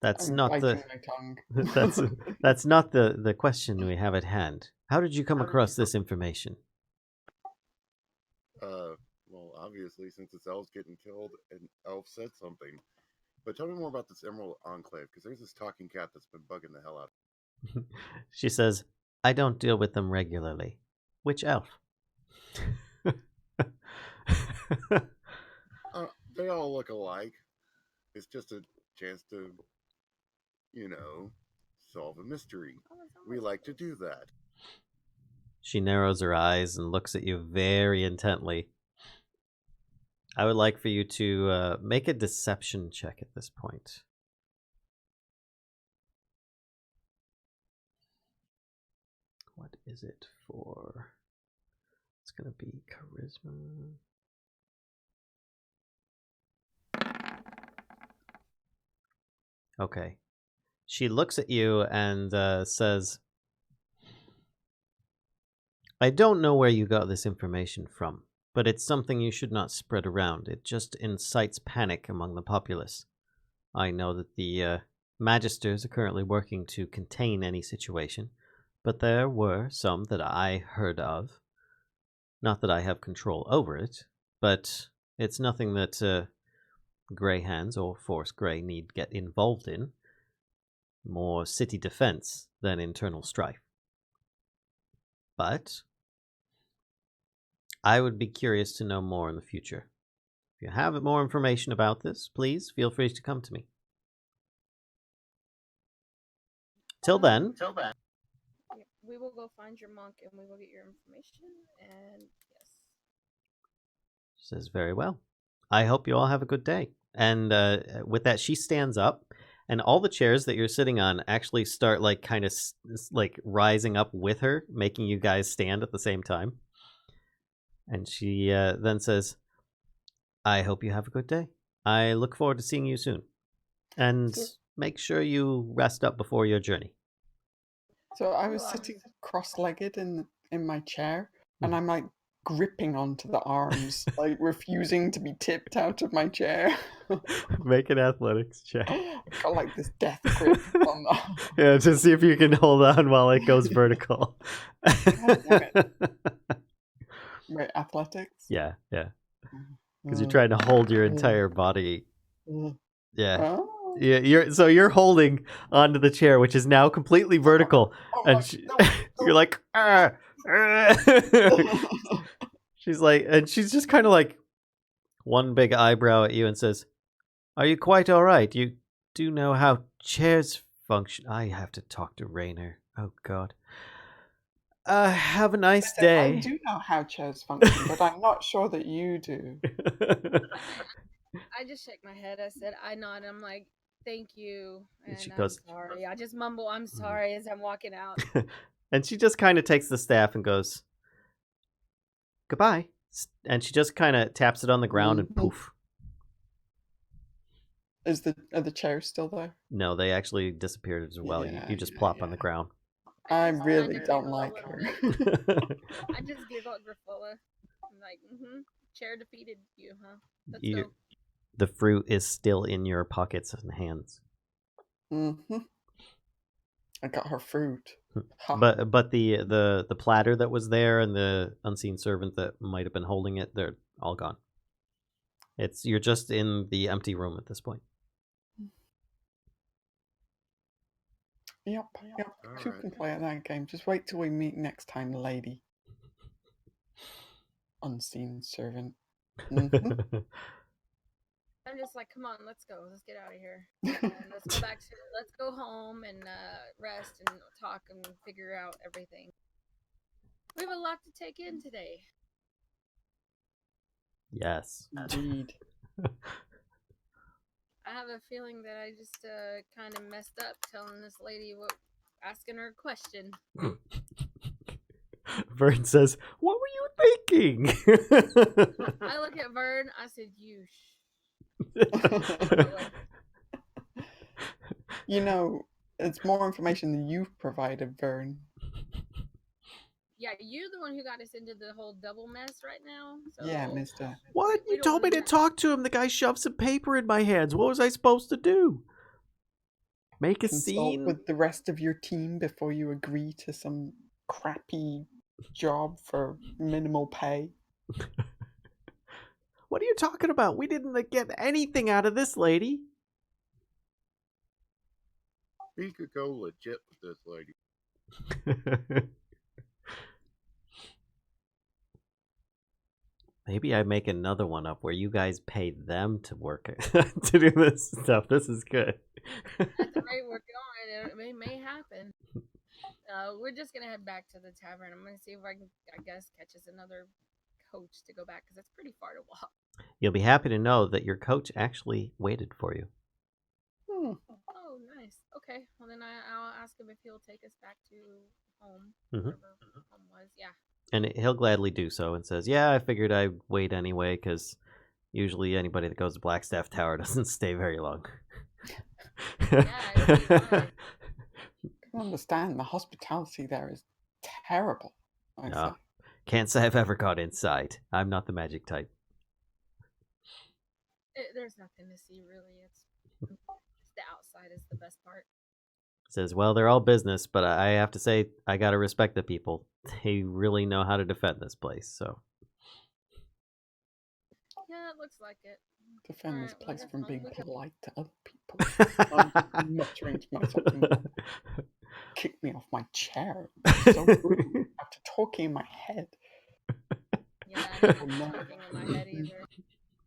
that's I'm not biting the my tongue. that's not the question we have at hand. How did you come across this information? Well, obviously, since it's elves getting killed, and elf said something. But tell me more about this Emerald Enclave, because there's this talking cat that's been bugging the hell out. She says, I don't deal with them regularly. Which elf? They all look alike. It's just a chance to, solve a mystery. We like to do that. She narrows her eyes and looks at you very intently. I would like for you to make a deception check at this point. What is it for? It's going to be charisma. Okay. She looks at you and says, I don't know where you got this information from, but it's something you should not spread around. It just incites panic among the populace. I know that the magisters are currently working to contain any situation, but there were some that I heard of. Not that I have control over it, but it's nothing that Grey Hands or Force Grey need get involved in. More city defense than internal strife. But I would be curious to know more in the future. If you have more information about this, please feel free to come to me. Till then, we will go find your monk and we will get your information. And yes. She says, very well. I hope you all have a good day. And with that, she stands up, and all the chairs that you're sitting on actually start kind of rising up with her, making you guys stand at the same time. And she then says, I hope you have a good day. I look forward to seeing you soon. And make sure you rest up before your journey. So I was sitting cross-legged in my chair, and I'm gripping onto the arms, refusing to be tipped out of my chair. Make an athletics check. I got this death grip on the... Yeah, to see if you can hold on while it goes vertical. God damn it. Right, athletics? Yeah. Because you're trying to hold your entire body. Yeah. Oh. Yeah, you're holding onto the chair, which is now completely vertical, and you're like, ah. She's like, and she's just kind of one big eyebrow at you and says, "Are you quite all right? You do know how chairs function." I have to talk to Rainer. Oh God. Have a nice day. I do know how chairs function, but I'm not sure that you do. I just shake my head. I said, I nod. I'm like, thank you. And she I'm goes, sorry. I just mumble, I'm sorry, as I'm walking out. And she just kind of takes the staff and goes, goodbye. And she just kind of taps it on the ground and poof. Are the chairs still there? No, they actually disappeared as well. Yeah, you just plop on the ground. I really don't like her. I just giggle at Grifola. I'm like, chair defeated you, huh? Let's go. The fruit is still in your pockets and hands. Mm-hmm. I got her fruit. But the platter that was there and the unseen servant that might have been holding it, they're all gone. You're just in the empty room at this point. Yep. Who can play at that game? Just wait till we meet next time, lady. Unseen servant. Mm-hmm. I'm just like, come on, let's go. Let's get out of here. Let's go home and rest and talk and figure out everything. We have a lot to take in today. Yes. Indeed. I have a feeling that I just kind of messed up telling this lady asking her a question. Vern says, what were you thinking? I look at Vern, I said, you You know, it's more information than you've provided, Vern. Yeah, you're the one who got us into the whole double mess right now. So Yeah, Mister. What? we You don't told me really to talk to him. The guy shoved some paper in my hands. What was I supposed to do? Make a Consult scene? with the rest of your team before you agree to some crappy job for minimal pay. What are you talking about? We didn't get anything out of this lady. He could go legit with this lady. Maybe I make another one up where you guys pay them to work to do this stuff. This is good. at the rate we're going, it may happen. We're just gonna head back to the tavern. I'm gonna see if I can, I guess, catch us another coach to go back because it's pretty far to walk. You'll be happy to know that your coach actually waited for you. Oh, nice. Okay. Well, then I'll ask him if he'll take us back to home, Mhm. wherever home was. Yeah. And he'll gladly do so and says, yeah, I figured I'd wait anyway because usually anybody that goes to Blackstaff Tower doesn't stay very long. Yeah, it's fine. I can understand the hospitality there is terrible. I No. say. Can't say I've ever got inside. I'm not the magic type. There's nothing to see really. It's the outside is the best part. Says, well, they're all business, but I have to say, I gotta respect the people. They really know how to defend this place, so. Yeah, it looks like it. Defend this Alright, well, place I guess from I'll being look up- polite to other people. I'm muttering to myself. Kick me off my chair. So rude. After talking in my head. Yeah, I Oh, ain't no. talking in my head either.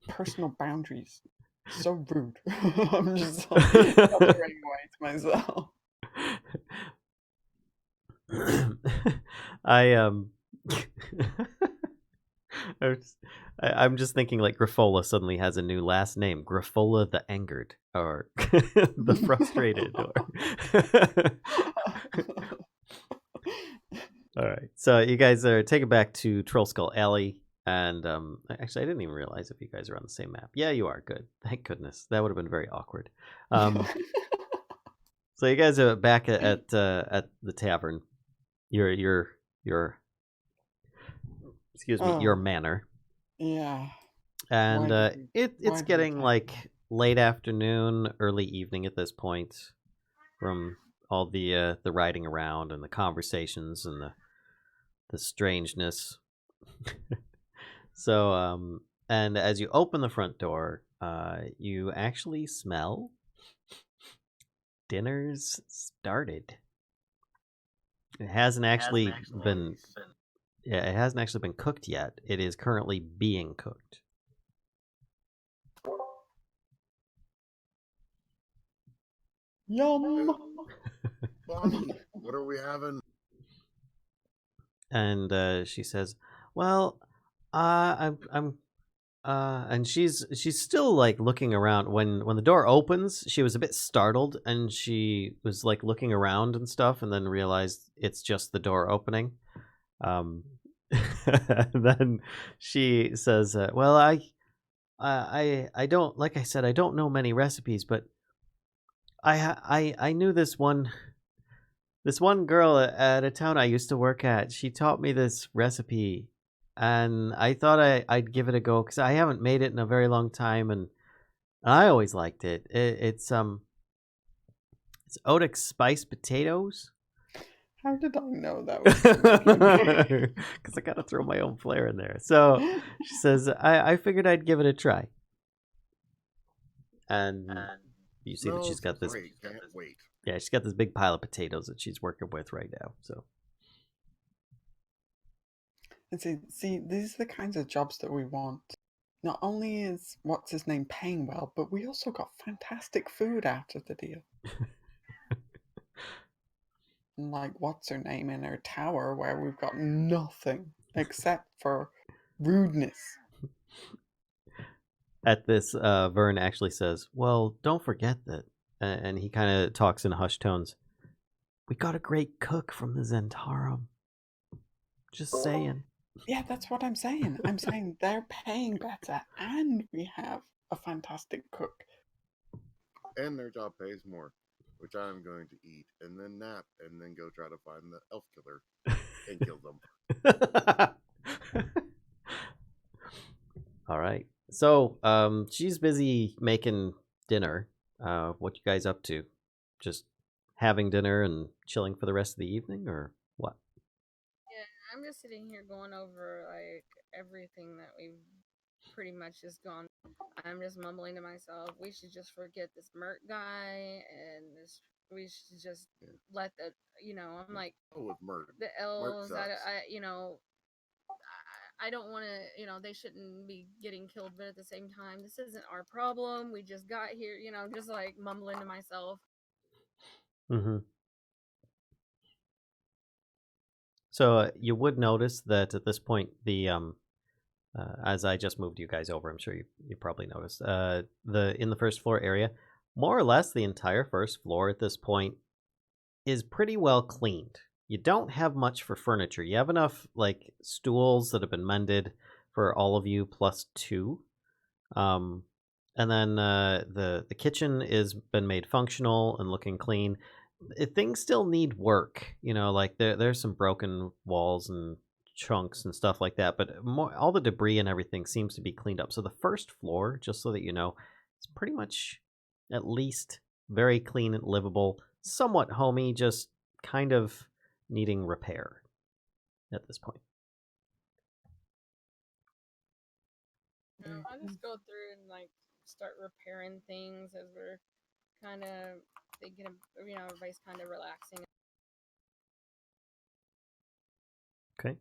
Personal boundaries. So rude. I'm just like, muttering away to myself. I'm just thinking like Griffola suddenly has a new last name, Griffola the Angered, or the Frustrated, or. All right, so you guys are taken back to Troll Skull Alley, and actually, I didn't even realize if you guys are on the same map. Yeah, you are. Good, thank goodness. That would have been very awkward. So you guys are back at the tavern. Your excuse me, your manor. Yeah. And Why did it's why did getting we like late afternoon, early evening at this point, from all the riding around and the conversations and the strangeness. So and as you open the front door, you actually smell dinner's started. It hasn't actually been. Yeah, it hasn't actually been cooked yet. It is currently being cooked. Yum. Bonnie, what are we having? And she says, "Well, I'm and she's still like looking around. When the door opens, she was a bit startled, and she was like looking around and stuff, and then realized it's just the door opening. Then she says, "Well, I don't, like I said, I don't know many recipes, but I knew this one girl at a town I used to work at. She taught me this recipe, and I thought I'd give it a go because I haven't made it in a very long time, and I always liked it. It's Odex spiced potatoes." How did I know that was coming? Because I gotta throw my own flair in there. So she says, I figured I'd give it a try. And you see that she's got this. Great, can't wait. Yeah, she's got this big pile of potatoes that she's working with right now. So And see, these are the kinds of jobs that we want. Not only is what's his name paying well, but we also got fantastic food out of the deal. And like what's her name in her tower where we've got nothing except for rudeness. at this, Vern actually says, "Well, don't forget that," and he kind of talks in hushed tones. "We got a great cook from the Zentarum. Just saying." Yeah, that's what I'm saying. I'm saying they're paying better and we have a fantastic cook. And their job pays more, which I'm going to eat and then nap and then go try to find the elf killer. and kills them. All right. So, she's busy making dinner. What you guys up to? Just having dinner and chilling for the rest of the evening, or what? Yeah, I'm just sitting here going over like everything that we've pretty much just gone. I'm just mumbling to myself, we should just forget this Mert guy and this. We should just let the, I'm like Oh, with murder. the Mert elves. sucks. I don't want to, they shouldn't be getting killed, but at the same time, this isn't our problem. We just got here, just like mumbling to myself. Mm-hmm. So you would notice that at this point, the as I just moved you guys over, I'm sure you probably noticed in the first floor area, more or less the entire first floor at this point is pretty well cleaned. You don't have much for furniture. You have enough like stools that have been mended for all of you plus 2. And then the kitchen is been made functional and looking clean. Things still need work, like there's some broken walls and chunks and stuff like that, but all the debris and everything seems to be cleaned up. So the first floor, just so that you know, it's pretty much at least very clean and livable, somewhat homey, just kind of needing repair at this point. I'll just go through and like start repairing things as we're kind of thinking of, everybody's kind of relaxing. Okay.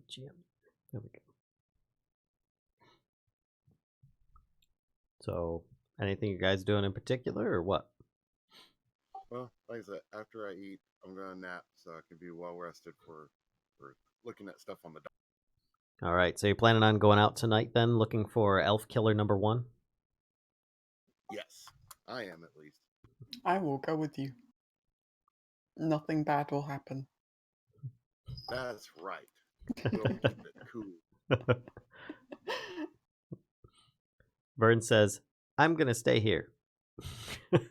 GM. There we go. So, anything you guys doing in particular, or what? Well, like I said, after I eat, I'm gonna nap so I can be well rested for looking at stuff on the dock. All right. So you're planning on going out tonight then, looking for Elf Killer number 1? Yes, I am at least. I will go with you. Nothing bad will happen. That's right. We'll keep it cool. Vern says, "I'm gonna stay here." Of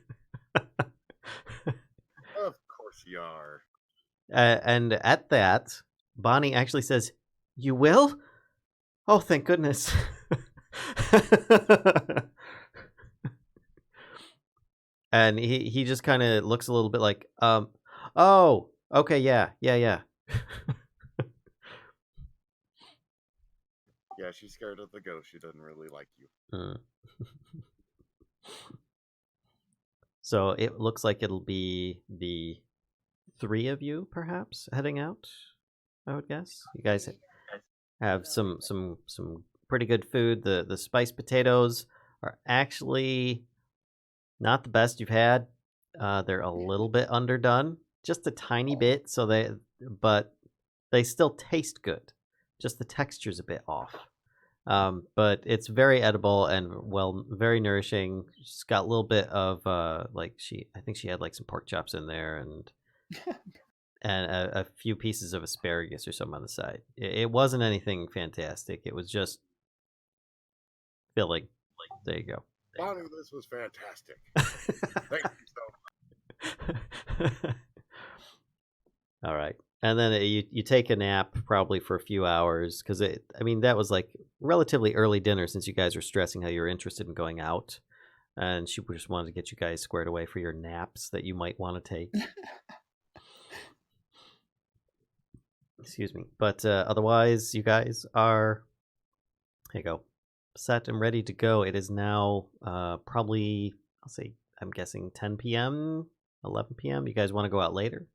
course you are. And at that, Bonnie actually says, "You will? Oh, thank goodness." And he just kind of looks a little bit like, oh, okay, yeah. Yeah, she's scared of the ghost. She doesn't really like you. So it looks like it'll be the 3 of you, perhaps, heading out, I would guess. You guys have some pretty good food. The spiced potatoes are actually not the best you've had. They're a little bit underdone, just a tiny bit. But they still taste good. Just the texture's a bit off. But it's very edible and very nourishing. She's got a little bit of I think she had like some pork chops in there and a few pieces of asparagus or something on the side. It wasn't anything fantastic. It was just filling. There you go. Bonnie, this was fantastic. Thank you so much. All right. And then you take a nap probably for a few hours because that was like relatively early dinner since you guys were stressing how you're interested in going out. And she just wanted to get you guys squared away for your naps that you might want to take. Excuse me. But otherwise, you guys are, here you go, set and ready to go. It is now probably, I'm guessing 10 p.m., 11 p.m. You guys want to go out later?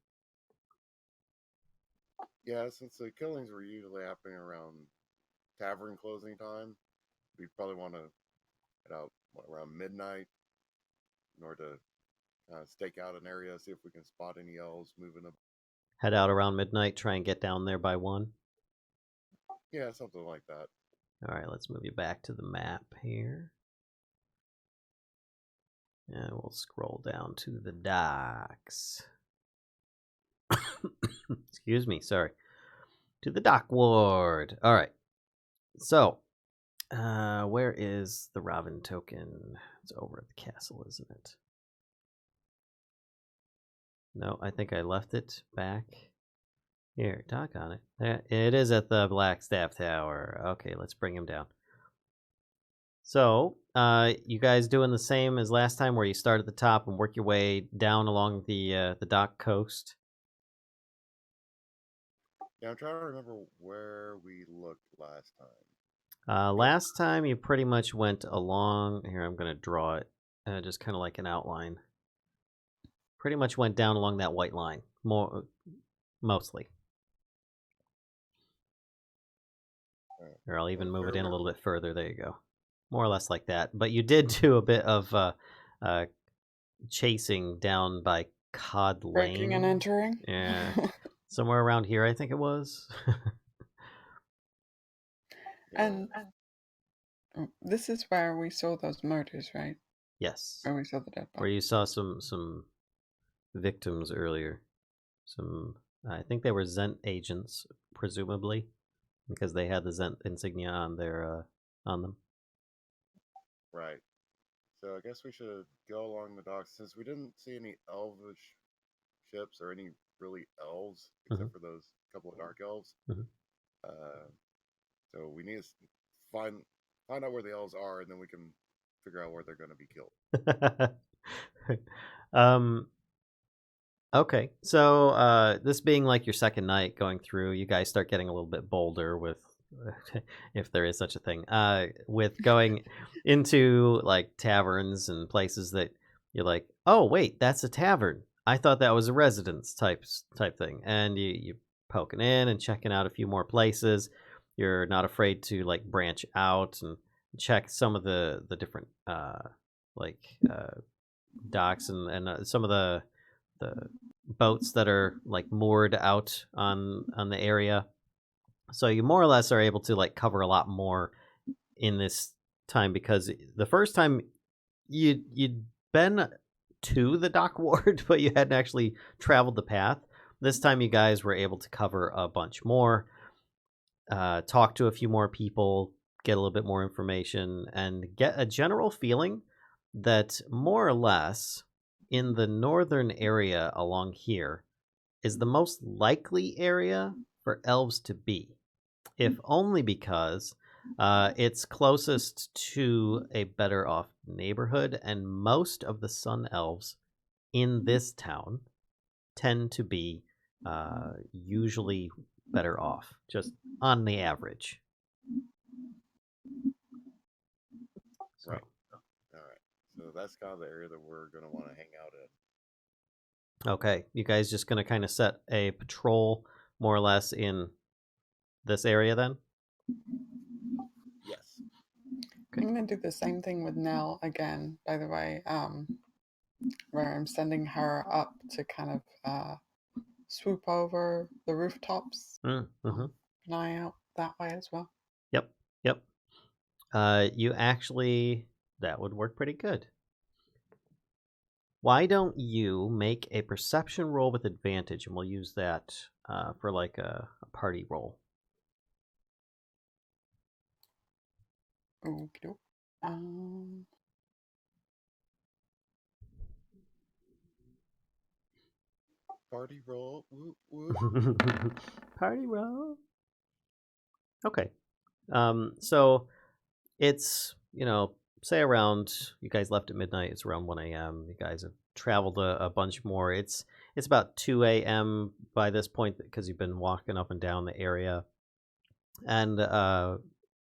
Yeah, since the killings were usually happening around tavern closing time, we probably want to head out around midnight in order to stake out an area, see if we can spot any elves moving up. Head out around midnight, try and get down there by 1? Yeah, something like that. All right, let's move you back to the map here. And we'll scroll down to the docks. Excuse me, sorry. To the dock ward. All right. So, where is the Raven token? It's over at the castle, isn't it? No, I think I left it back. Here, dock on it. There, it is at the Black Staff Tower. Okay, let's bring him down. So, you guys doing the same as last time, where you start at the top and work your way down along the dock coast? Yeah, I'm trying to remember where we looked last time. Last time you pretty much went along. Here, I'm gonna draw it, just kind of like an outline. Pretty much went down along that white line, mostly. Or I'll even move it in a little bit further. There you go. More or less like that. But you did do a bit of chasing down by Cod Lane. Breaking and entering. Yeah. Somewhere around here, I think it was. And this is where we saw those murders, right? Yes. Where we saw the dead Where body. you saw some victims earlier. I think they were Zent agents, presumably, because they had the Zent insignia on on them. Right. So I guess we should go along the docks since we didn't see any elvish ships or any really elves except for those couple of dark elves. So we need to find out where the elves are, and then we can figure out where they're going to be killed. Okay, so this being like your second night going through, you guys start getting a little bit bolder with, if there is such a thing, with going into like taverns and places that you're like, oh wait, that's a tavern. I thought that was a residence type thing, and you poking in and checking out a few more places. You're not afraid to like branch out and check some of the different docks and some of the boats that are like moored out on the area. So you more or less are able to like cover a lot more in this time, because the first time you'd been to the dock ward, but you hadn't actually traveled the path. This time you guys were able to cover a bunch more, talk to a few more people, get a little bit more information, and get a general feeling that more or less in the northern area along here is the most likely area for elves to be, if only because it's closest to a better off neighborhood, and most of the sun elves in this town tend to be usually better off, just on the average. So. Right. All right. So that's kind of the area that we're going to want to hang out in. Okay, you guys just going to kind of set a patrol more or less in this area then? Yes. Okay. I'm going to do the same thing with Nell again, by the way, where I'm sending her up to kind of swoop over the rooftops. Keep an eye out that way as well. Yep. You actually, that would work pretty good. Why don't you make a perception roll with advantage, and we'll use that for like a party roll. Okay. Party roll. Whoop, whoop. Party roll. Okay. So it's, say around, you guys left at midnight, it's around 1 a.m. You guys have traveled a bunch more. It's about 2 a.m. by this point, because you've been walking up and down the area. And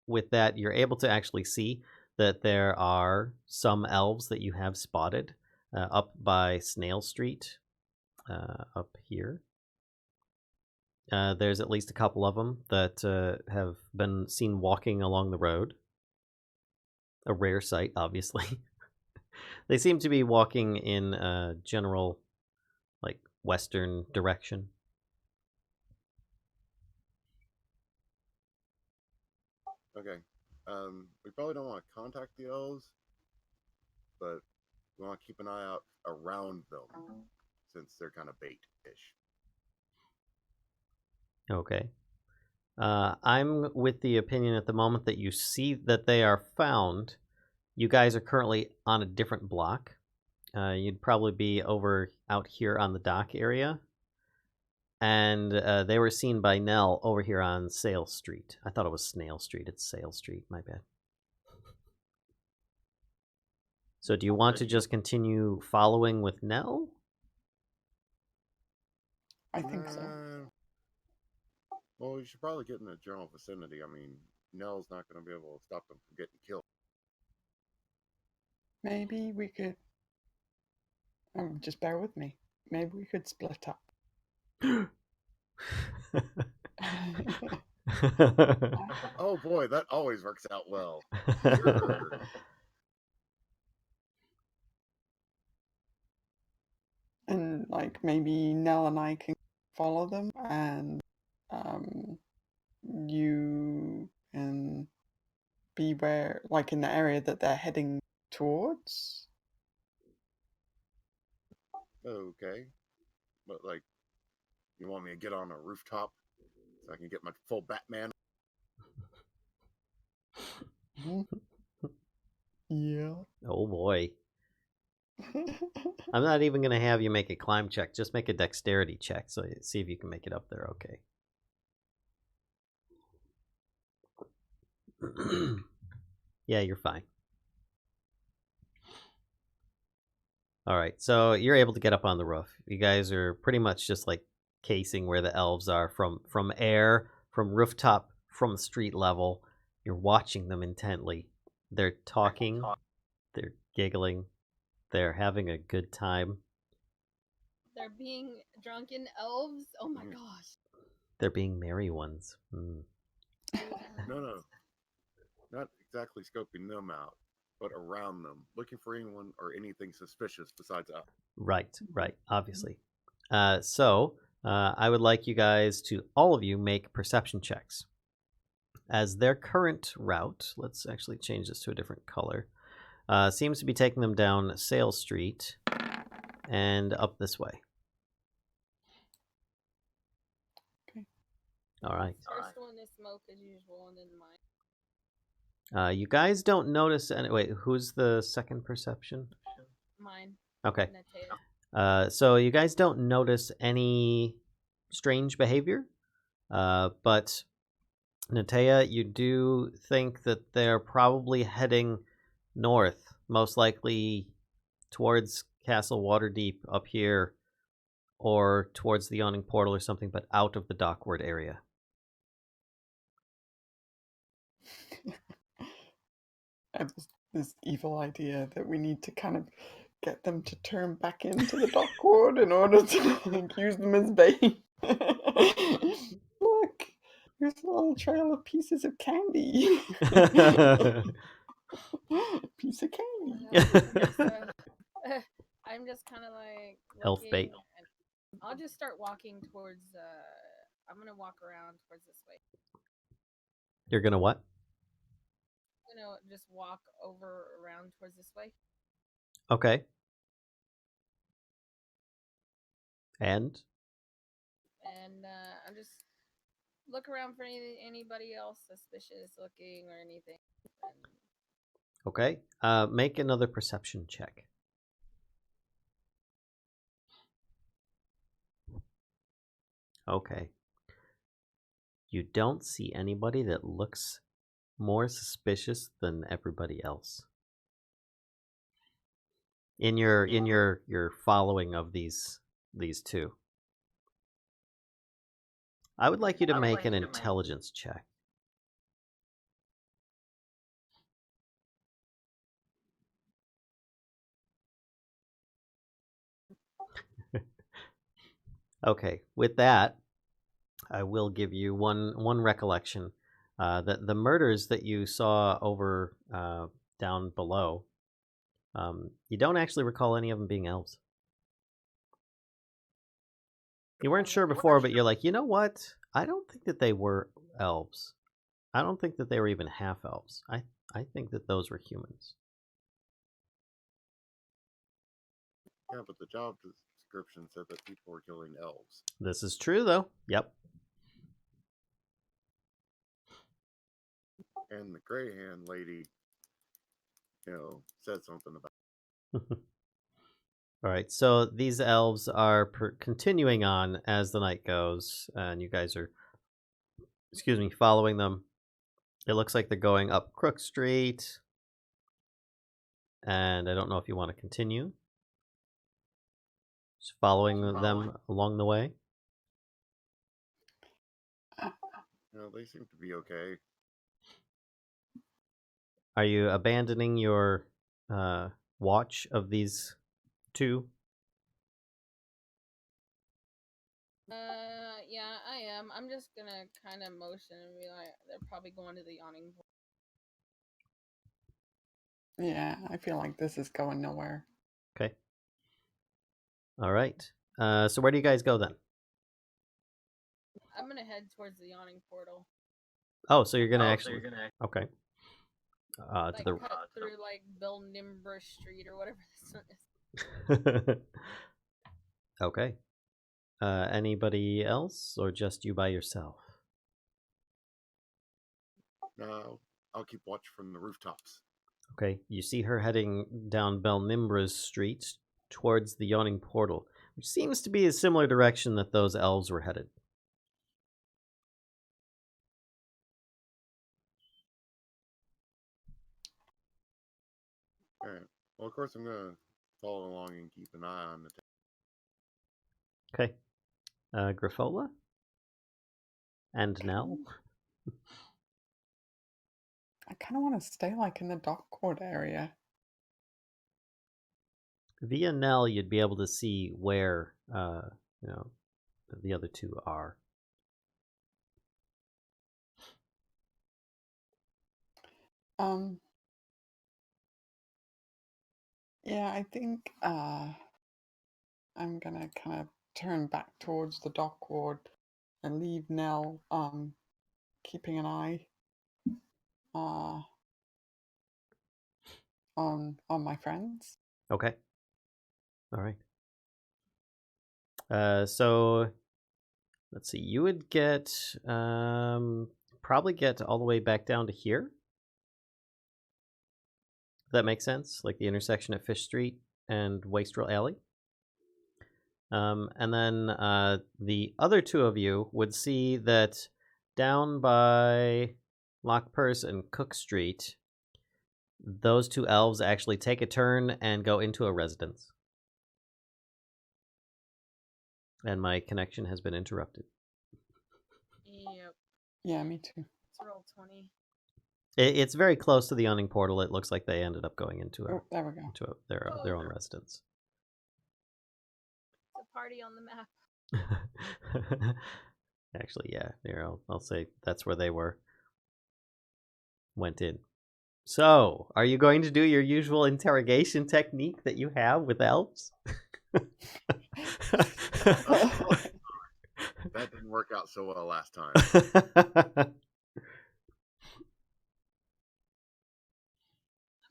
with that, you're able to actually see that there are some elves that you have spotted up by Snail Street, up here. There's at least a couple of them that have been seen walking along the road. A rare sight, obviously. They seem to be walking in a general, like, western direction. Okay. We probably don't want to contact the elves, but we want to keep an eye out around them, since they're kind of bait-ish. Okay. I'm with the opinion at the moment that you see that they are found. You guys are currently on a different block. You'd probably be over out here on the dock area. and they were seen by Nell over here on Sale Street. I thought it was Snail Street. It's Sale Street. My bad. So do you want to just continue following with Nell? I think so. Well, you should probably get in the general vicinity. I mean, Nell's not going to be able to stop them from getting killed. Maybe we could. Just bear with me. Maybe we could split up. Oh boy, that always works out well. Sure. And like maybe Nell and I can follow them, and you can be where, like in the area that they're heading towards. Okay, but like, you want me to get on a rooftop so I can get my full Batman? Yeah. Oh boy. I'm not even going to have you make a climb check. Just make a dexterity check so see if you can make it up there okay. Yeah, you're fine. All right, so you're able to get up on the roof. You guys are pretty much just like casing where the elves are from air, from rooftop, from street level. You're watching them intently. They're talking, they're giggling, they're having a good time. They're being drunken elves. Oh my gosh. They're being merry ones. No. Not exactly scoping them out, but around them, looking for anyone or anything suspicious besides us. Right, obviously. So I would like you guys to, all of you, make perception checks. As their current route, let's actually change this to a different color, seems to be taking them down Sale Street and up this way. Okay. All right. First one is smoke as usual, and then mine. You guys don't notice any. Wait, who's the second perception? Mine. Okay. Natea. So you guys don't notice any strange behavior, but Natea, you do think that they're probably heading north, most likely towards Castle Waterdeep up here, or towards the Yawning Portal or something, but out of the Dockward area. I have this evil idea that we need to kind of get them to turn back into the Dockward in order to like, use them as bait. Look, here's a little trail of pieces of candy. Piece of candy. I'm just kind of like Elf bait. I'll just start walking towards. I'm gonna walk around towards this way. You're gonna what? I'm gonna just walk around towards this way. Okay. And I'm just look around for anybody else suspicious looking or anything. okay. Make another perception check. Okay. You don't see anybody that looks more suspicious than everybody else. In your following of these two. I would like you to make an intelligence check. Okay, with that, I will give you one recollection. That the murders that you saw over down below, you don't actually recall any of them being elves. You weren't sure before, but you're like, you know what? I don't think that they were elves. I don't think that they were even half elves. I think that those were humans. Yeah, but the job description said that people were killing elves. This is true, though. Yep. And the gray hand lady, said something about All right, so these elves are continuing on as the night goes, and you guys are, following them. It looks like they're going up Crook Street, and I don't know if you want to continue. Just following them along the way. They seem to be okay. Are you abandoning your watch of these two? Yeah, I am. I'm just gonna kind of motion and be like, they're probably going to the yawning portal. Yeah, I feel like this is going nowhere. Okay. All right. So where do you guys go then? I'm gonna head towards the yawning portal. Oh, so you're gonna actually. Okay. Like to the. cut through like Bill Nimber Street or whatever this one is. Okay. Anybody else, or just you by yourself? No, I'll keep watch from the rooftops. Okay. You see her heading down Belnimbra's street towards the yawning portal, which seems to be a similar direction that those elves were headed. All right. Well, of course, I'm gonna follow along and keep an eye on the. Okay. Griffola? And Nell? I kind of want to stay like in the Dockwood area. Via Nell, you'd be able to see where, the other two are. Yeah, I think I'm gonna kind of turn back towards the Dockwood and leave Nell keeping an eye on my friends. Okay. All right. So let's see. You would get probably get all the way back down to here. Does that make sense? Like the intersection at Fish Street and Wastrel Alley. And then the other two of you would see that down by Lockpurse and Cook Street, those two elves actually take a turn and go into a residence. And my connection has been interrupted. Yep. Yeah, me too. It's roll 20. It's very close to the yawning portal. It looks like they ended up going into there we go. into their own residence. It's a party on the map. Actually, yeah. Here, I'll say that's where they went in. So, are you going to do your usual interrogation technique that you have with elves? That didn't work out so well last time.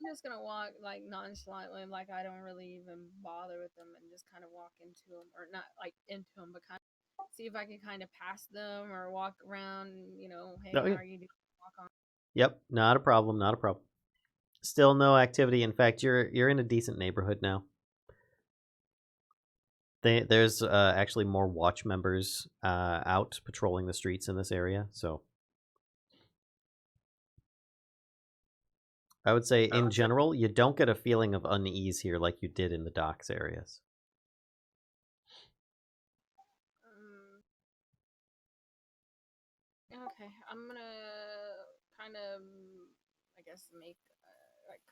I'm just gonna walk like nonchalantly, like I don't really even bother with them, and just kind of walk into them, or not like into them, but kind of see if I can kind of pass them or walk around. Hey, Oh, yeah. how are you doing? Walk on. Yep, not a problem. Not a problem. Still no activity. In fact, you're in a decent neighborhood now. There's actually more watch members out patrolling the streets in this area, so I would say in general, you don't get a feeling of unease here like you did in the docks areas. Okay, I'm gonna kind of, I guess, make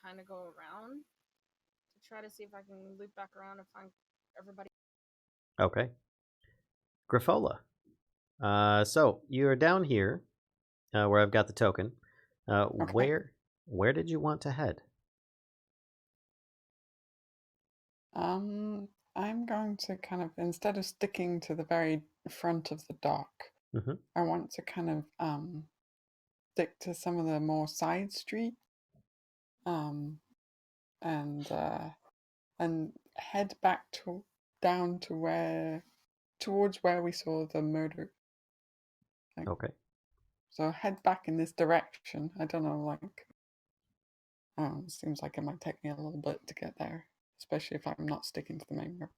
kind of go around to try to see if I can loop back around and find everybody. Okay. Griffola. So you're down here, where I've got the token. Okay. Where did you want to head? I'm going to kind of, instead of sticking to the very front of the dock, I want to kind of stick to some of the more side street, and head back down to towards where we saw the murder. Okay. So head back in this direction. I don't know, it seems like it might take me a little bit to get there. especially if I'm not sticking to the main road.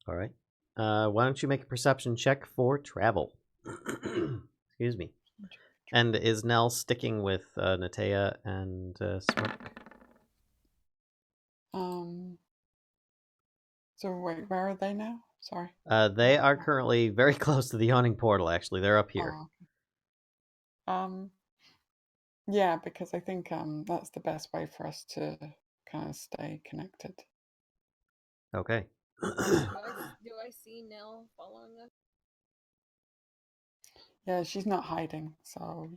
All right. Why don't you make a perception check for travel? Excuse me. And is Nell sticking with Natea and Smoke? So wait, where are they now? Sorry. They are currently very close to the yawning portal. Actually, they're up here. Oh, okay. Yeah, because I think that's the best way for us to kind of stay connected. Okay. Do I see Nell following us? Yeah, she's not hiding, so.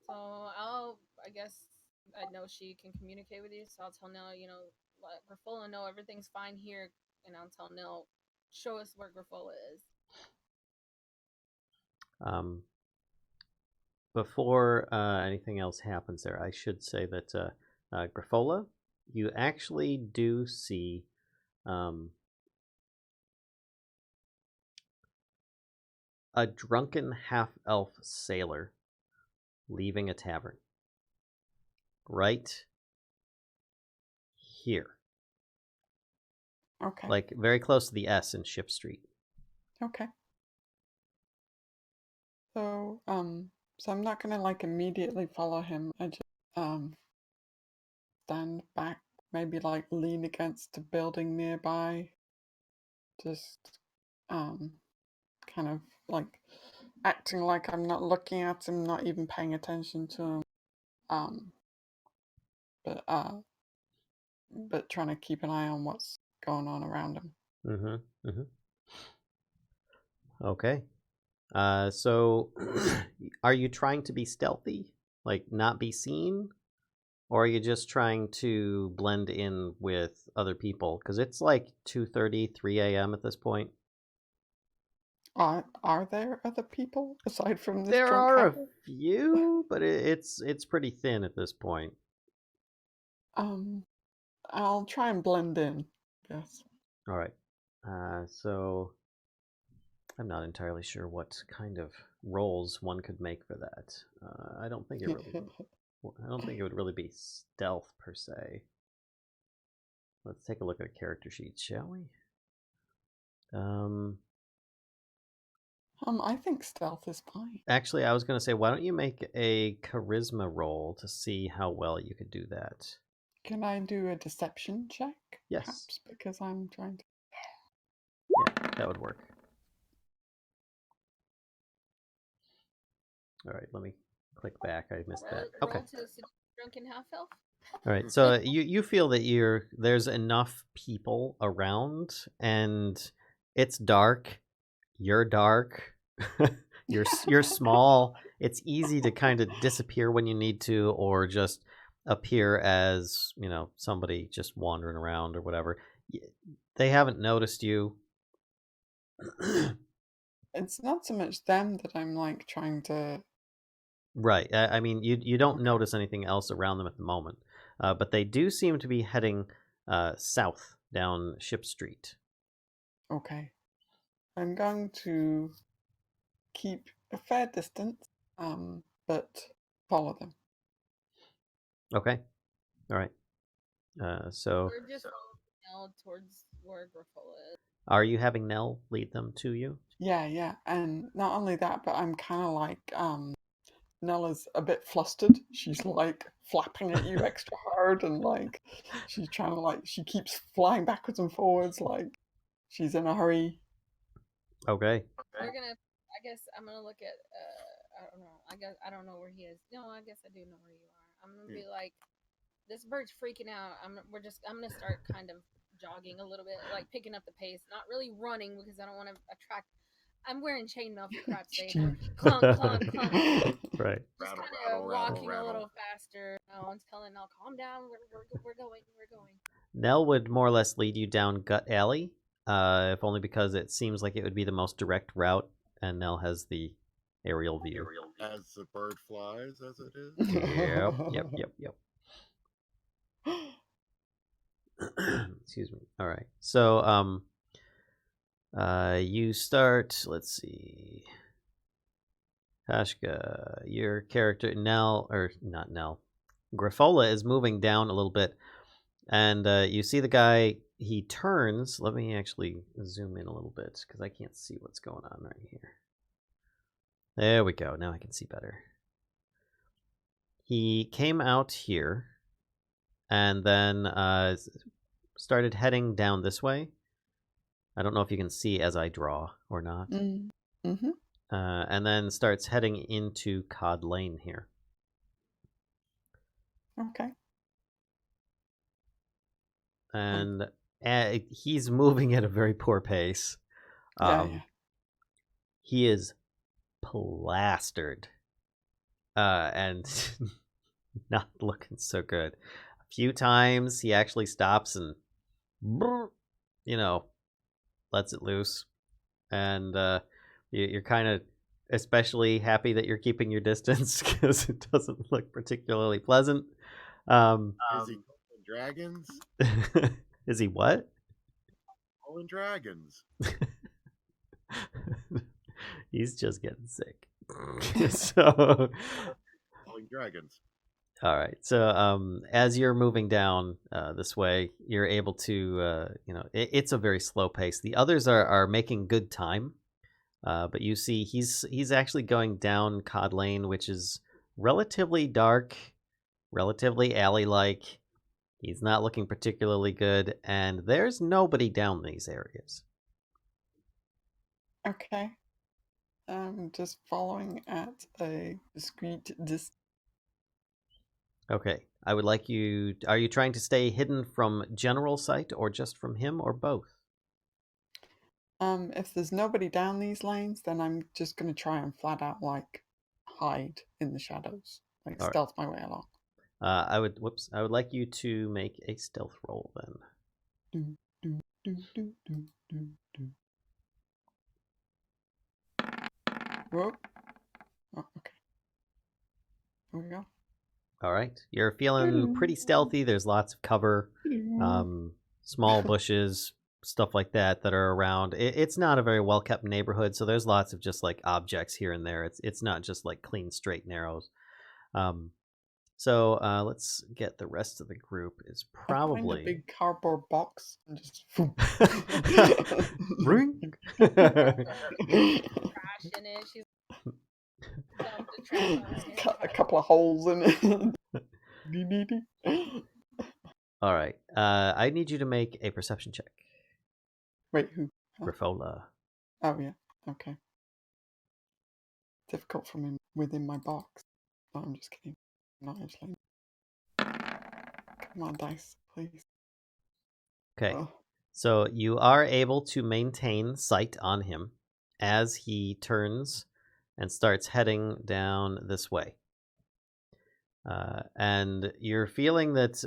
So I guess I know she can communicate with you, so I'll tell Nell, let Griffola know everything's fine here, and I'll tell Nell, show us where Griffola is. Before anything else happens there, I should say that Griffola, you actually do see a drunken half-elf sailor leaving a tavern. Right here. Okay. Like very close to the S in Ship Street. Okay. So I'm not gonna like immediately follow him. I just stand back, maybe like lean against a building nearby. Just kind of like acting like I'm not looking at him, not even paying attention to him. But trying to keep an eye on what's going on around him. Mm-hmm. Mm-hmm. Okay. So are you trying to be stealthy? Like not be seen? Or are you just trying to blend in with other people? Because it's like 2:30, 3 a.m. at this point. Are there other people aside from this There drunk are a couple? few, but it's pretty thin at this point. I'll try and blend in. Yes. All right. So I'm not entirely sure what kind of roles one could make for that. I don't think it would really be stealth per se. Let's take a look at a character sheet, shall we? I think stealth is fine. Actually, I was going to say, why don't you make a charisma roll to see how well you could do that? Can I do a deception check? Yes. Perhaps because I'm trying to. Yeah, that would work. All right, let me click back. I missed that. Okay. Roll to drunken half elf. All right, so you feel that there's enough people around, and it's dark. You're dark. you're small. It's easy to kind of disappear when you need to, or just appear as somebody just wandering around or whatever. They haven't noticed you. It's not so much them that I'm like trying to. Right. I mean, you don't Okay. notice anything else around them at the moment, but they do seem to be heading south down Ship Street. Okay. I'm going to keep a fair distance, but follow them. Okay. All right. So We're just following towards where Griffola is. Are you having Nell lead them to you? Yeah. And not only that, but I'm kind of like, Nella's a bit flustered. She's like flapping at you extra hard and like she's trying to like, she keeps flying backwards and forwards like she's in a hurry. Okay. I guess I'm gonna look at, I don't know. I don't know where he is. No, I guess I do know where you are. I'm gonna be like, this bird's freaking out. I'm gonna start kind of jogging a little bit, like picking up the pace, not really running because I don't want to attract. I'm wearing chainmail for crap's sake. Clunk, clunk, clunk. Right. Just kind of walking a little faster. I'm telling Nell, calm down. We're going. Nell would more or less lead you down Gut Alley, if only because it seems like it would be the most direct route, and Nell has the aerial view. As the bird flies, as it is. Yep. Excuse me. All right. So, you start. Let's see. Kashka, your character Nell, or not Nell, Griffola is moving down a little bit, and you see the guy he turns. Let me actually zoom in a little bit because I can't see what's going on right here. There we go. Now I can see better. He came out here and then started heading down this way. I don't know if you can see as I draw or not. Mm-hmm. And then starts heading into Cod Lane here. Okay. And he's moving at a very poor pace. Yeah. He is plastered and not looking so good. A few times he actually stops and, lets it loose. And you're kind of especially happy that you're keeping your distance because it doesn't look particularly pleasant. Is he calling dragons? Is he what? Calling dragons. He's just getting sick. So, Calling dragons. all right. So, as you're moving down this way, you're able to, it's a very slow pace. The others are making good time, but you see, he's actually going down Cod Lane, which is relatively dark, relatively alley-like. He's not looking particularly good, and there's nobody down these areas. Okay. I'm just following at a discreet distance. Okay. I would like you... Are you trying to stay hidden from general sight, or just from him, or both? If there's nobody down these lanes, then I'm just gonna try and flat out hide in the shadows, All right. stealth my way along. I would like you to make a stealth roll then. Whoa. Oh, okay. Here we go. All right. You're feeling pretty stealthy. There's lots of cover, small bushes, stuff like that are around. It's not a very well kept neighborhood, so there's lots of just like objects here and there. It's not just like clean straight narrows. So let's get the rest of the group. Is probably I find a big cardboard box and just ring. Trash in it. She's dumped a trash on her cut a couple of holes in it. All right. I need you to make a perception check. Wait, who? Grifola. Oh yeah. Okay. Difficult from within my box. No, I'm just kidding. Not actually. Come on, dice, please. Okay. Oh. So you are able to maintain sight on him as he turns and starts heading down this way. And you're feeling that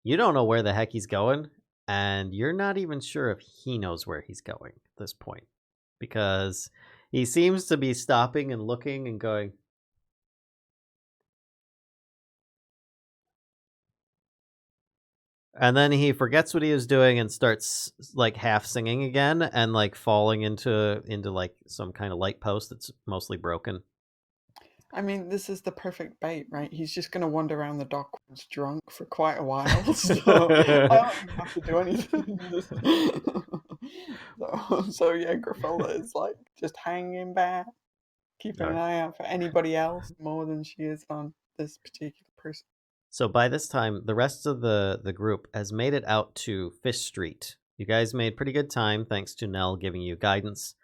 you don't know where the heck he's going, and you're not even sure if he knows where he's going at this point, because he seems to be stopping and looking and going, and then he forgets what he was doing and starts like half singing again and like falling into like some kind of light post that's mostly broken. I mean, this is the perfect bait, right? He's just going to wander around the dock drunk for quite a while, so I don't even have to do anything. So yeah, Grifola is like just hanging back, keeping an eye out for anybody else more than she is on this particular person. So by this time, the rest of the group has made it out to Fish Street. You guys made pretty good time, thanks to Nell giving you guidance.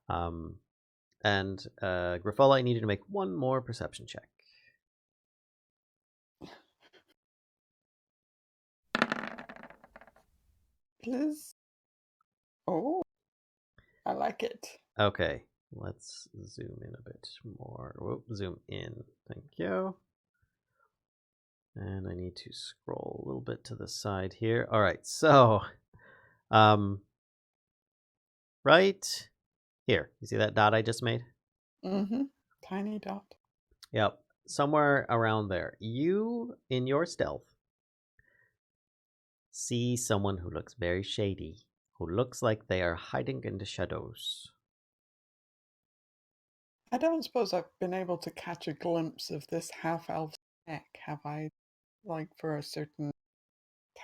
And Grifola, I need you to make one more perception check. Liz? Oh, I like it. Okay, let's zoom in a bit more. Whoop, zoom in. Thank you. And I need to scroll a little bit to the side here. All right, so, right here. You see that dot I just made? Mm-hmm. Tiny dot. Yep, somewhere around there. You, in your stealth, see someone who looks very shady, who looks like they are hiding in the shadows. I don't suppose I've been able to catch a glimpse of this half-elf neck, have I? Like for a certain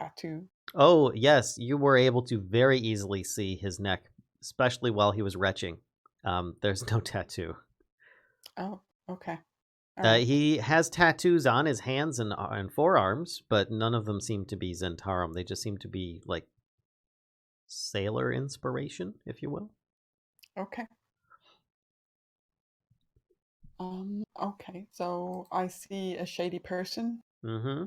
tattoo? Oh, yes, you were able to very easily see his neck, especially while he was retching. There's no tattoo. Oh, okay. All right. He has tattoos on his hands and forearms, but none of them seem to be Zentarum. They just seem to be like sailor inspiration, if you will. Okay. Okay. So I see a shady person. Mm-hmm.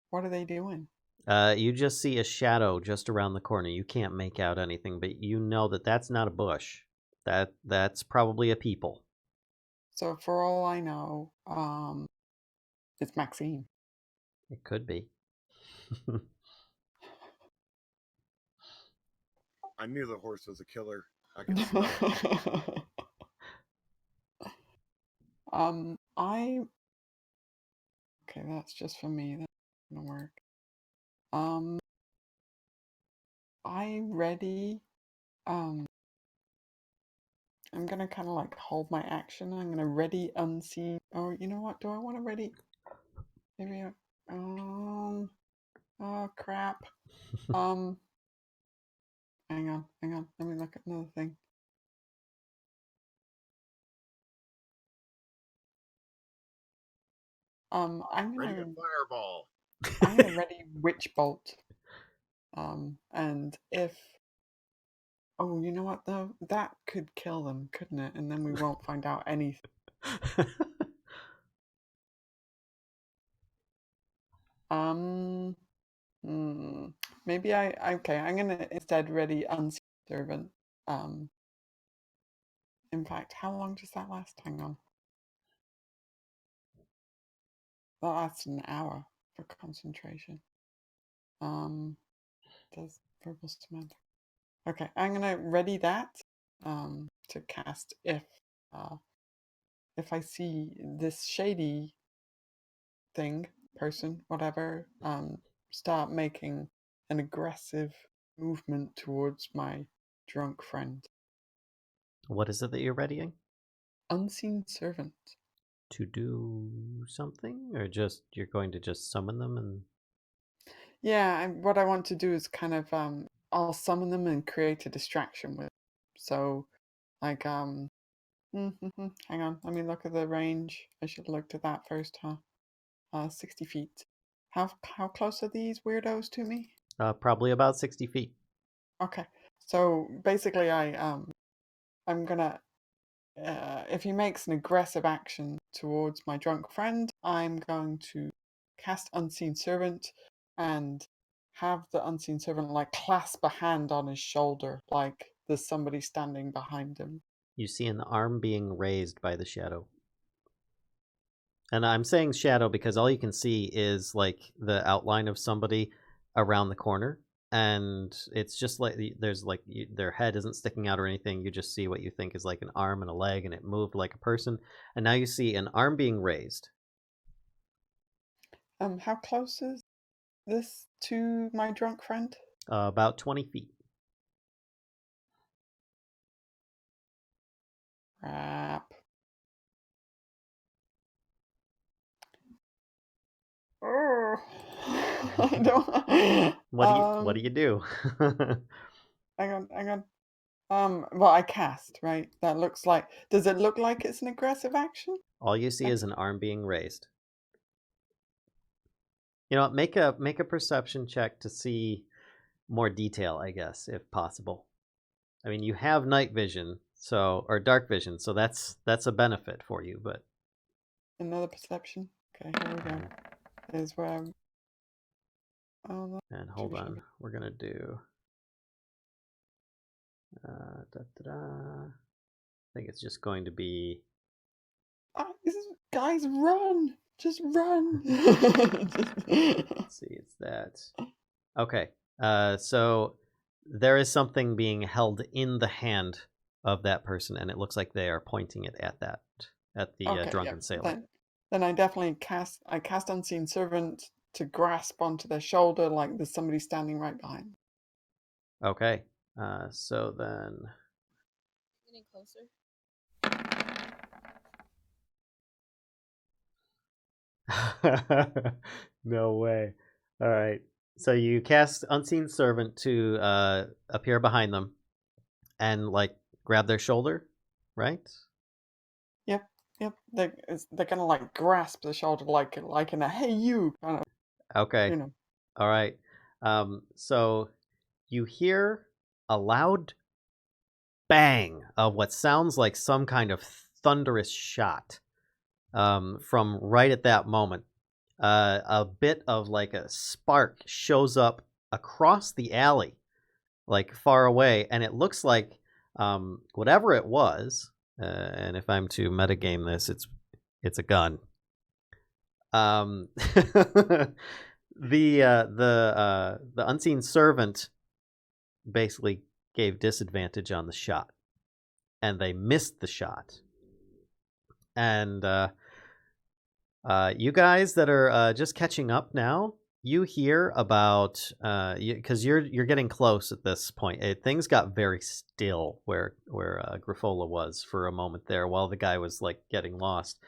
What are they doing? You just see a shadow just around the corner. You can't make out anything, but you know that that's not a bush. That's probably a people. So for all I know, it's Maxine. It could be. I knew the horse was a killer. I could smell it. I okay, that's just for me. That's not gonna work. I ready. Um, I'm gonna kind of like hold my action. I'm gonna ready unseen. Or you know what? Do I want to ready? Maybe. Oh crap. Um. Hang on. Let me look at another thing. I'm Ready gonna to fireball. ready witch bolt. And if oh, you know what though, that could kill them, couldn't it? And then we won't find out anything. Um. Maybe okay. I'm gonna instead ready unseen servant. Um. In fact, how long does that last? Hang on. That lasts an hour for concentration. Does verbal semantic. Okay, I'm gonna ready that to cast if I see this shady thing, person, whatever, start making an aggressive movement towards my drunk friend. What is it that you're readying? Unseen servant. To do something, or just you're going to just summon them and Yeah, what I want to do is kind of I'll summon them and create a distraction with. So like hang on, let me look at the range. I should have looked at that first, huh? 60 feet. How close are these weirdos to me? probably about 60 feet. Okay. So basically I'm gonna if he makes an aggressive action towards my drunk friend, I'm going to cast Unseen Servant and have the Unseen Servant like clasp a hand on his shoulder, like there's somebody standing behind him. You see an arm being raised by the shadow. And I'm saying shadow because all you can see is like the outline of somebody around the corner. And it's just like there's like their head isn't sticking out or anything. You just see what you think is like an arm and a leg, and it moved like a person. And now you see an arm being raised. How close is this to my drunk friend? About 20 feet. Crap. Oh, I don't. What do you do? Hang on. Well, I cast, right? That looks like. Does it look like it's an aggressive action? All you see is an arm being raised. You know, make a perception check to see more detail, I guess, if possible. I mean, you have night vision, or dark vision, so that's a benefit for you. But Another perception. Okay, here we go. Is where I'm. Oh, and hold on, we're gonna do. I think it's just going to be. Guys, run! Just run! Let's see, it's that. Okay, so there is something being held in the hand of that person, and it looks like they are pointing it at the Okay, drunken sailor. Then I definitely cast Unseen Servant to grasp onto their shoulder like there's somebody standing right behind me. Okay, so then. Getting closer. No way. All right. So you cast Unseen Servant to appear behind them and like grab their shoulder, right? Yep. They're gonna like grasp the shoulder like in a "Hey you" kind of, Okay. you know. All right. So you hear a loud bang of what sounds like some kind of thunderous shot from right at that moment. A bit of like a spark shows up across the alley, like far away, and it looks like whatever it was. And if I'm to metagame this, it's a gun. The unseen servant basically gave disadvantage on the shot, and they missed the shot. And you guys that are just catching up now, you hear about because you're getting close at this point. Things got very still where Griffola was for a moment there while the guy was like getting lost.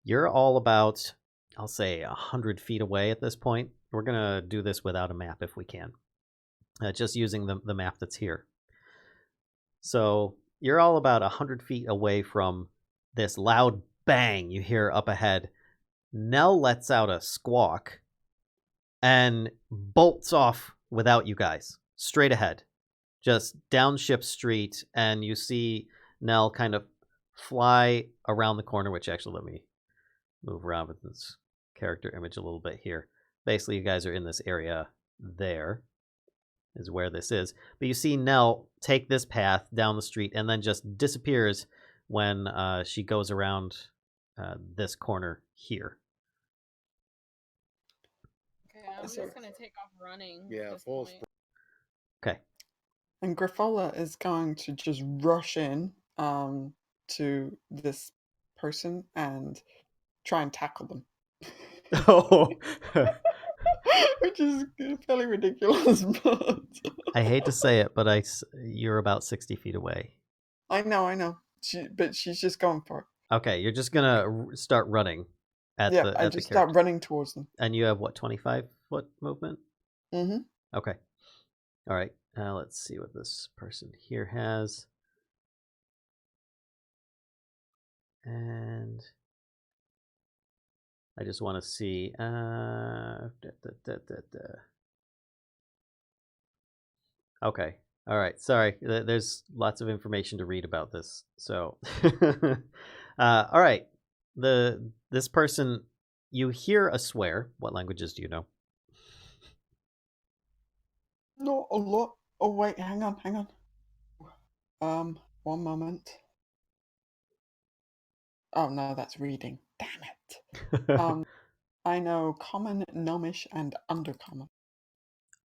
You're all about, I'll say, 100 feet away at this point. We're gonna do this without a map if we can, just using the map that's here. So you're all about 100 feet away from this loud bang you hear up ahead. Nell lets out a squawk and bolts off without you guys, straight ahead, just down Ship Street, and you see Nell kind of fly around the corner, which actually, let me move Robin's character image a little bit here. Basically, you guys are in this area there, is where this is. But you see Nell take this path down the street and then just disappears when she goes around this corner here. Okay, I'm So- just gonna take off running. at Yeah, this full point. Okay. And Griffola is going to just rush in to this person and try and tackle them. Oh, Which is fairly ridiculous, but I hate to say it, but you're about 60 feet away. I know. But she's just going for it. Okay, you're just gonna start running at Yeah, the I at the just character. start running towards them. And you have what, 25-foot movement? Mm-hmm. Okay. All right. Let's see what this person here has. And I just want to see. Okay. All right. Sorry. There's lots of information to read about this. So, all right. This person, you hear a swear. What languages do you know? Not a lot. Oh wait, hang on. One moment. Oh no, that's reading. Damn it. I know Common, Gnomish, and Undercommon.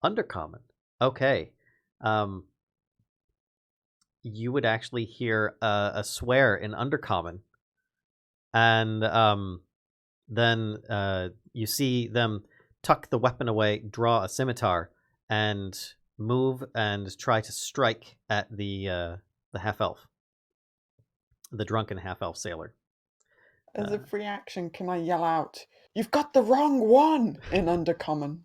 Undercommon. Okay. You would actually hear a swear in Undercommon, and then you see them tuck the weapon away, draw a scimitar, and move and try to strike at the half elf, the drunken half elf sailor. As a free action, can I yell out, "You've got the wrong one" in Undercommon?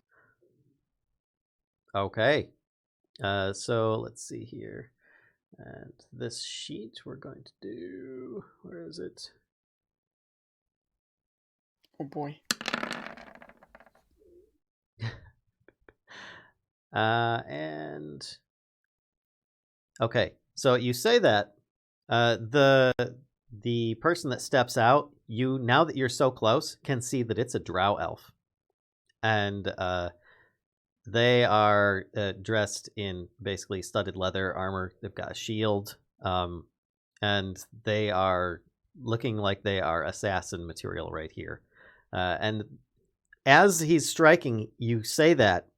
Okay. So let's see here. And this sheet we're going to do. Where is it? Oh boy. And okay, so you say that the person that steps out, you, now that you're so close, can see that it's a drow elf, and they are dressed in basically studded leather armor. They've got a shield, and they are looking like they are assassin material right here. And as he's striking, you say that,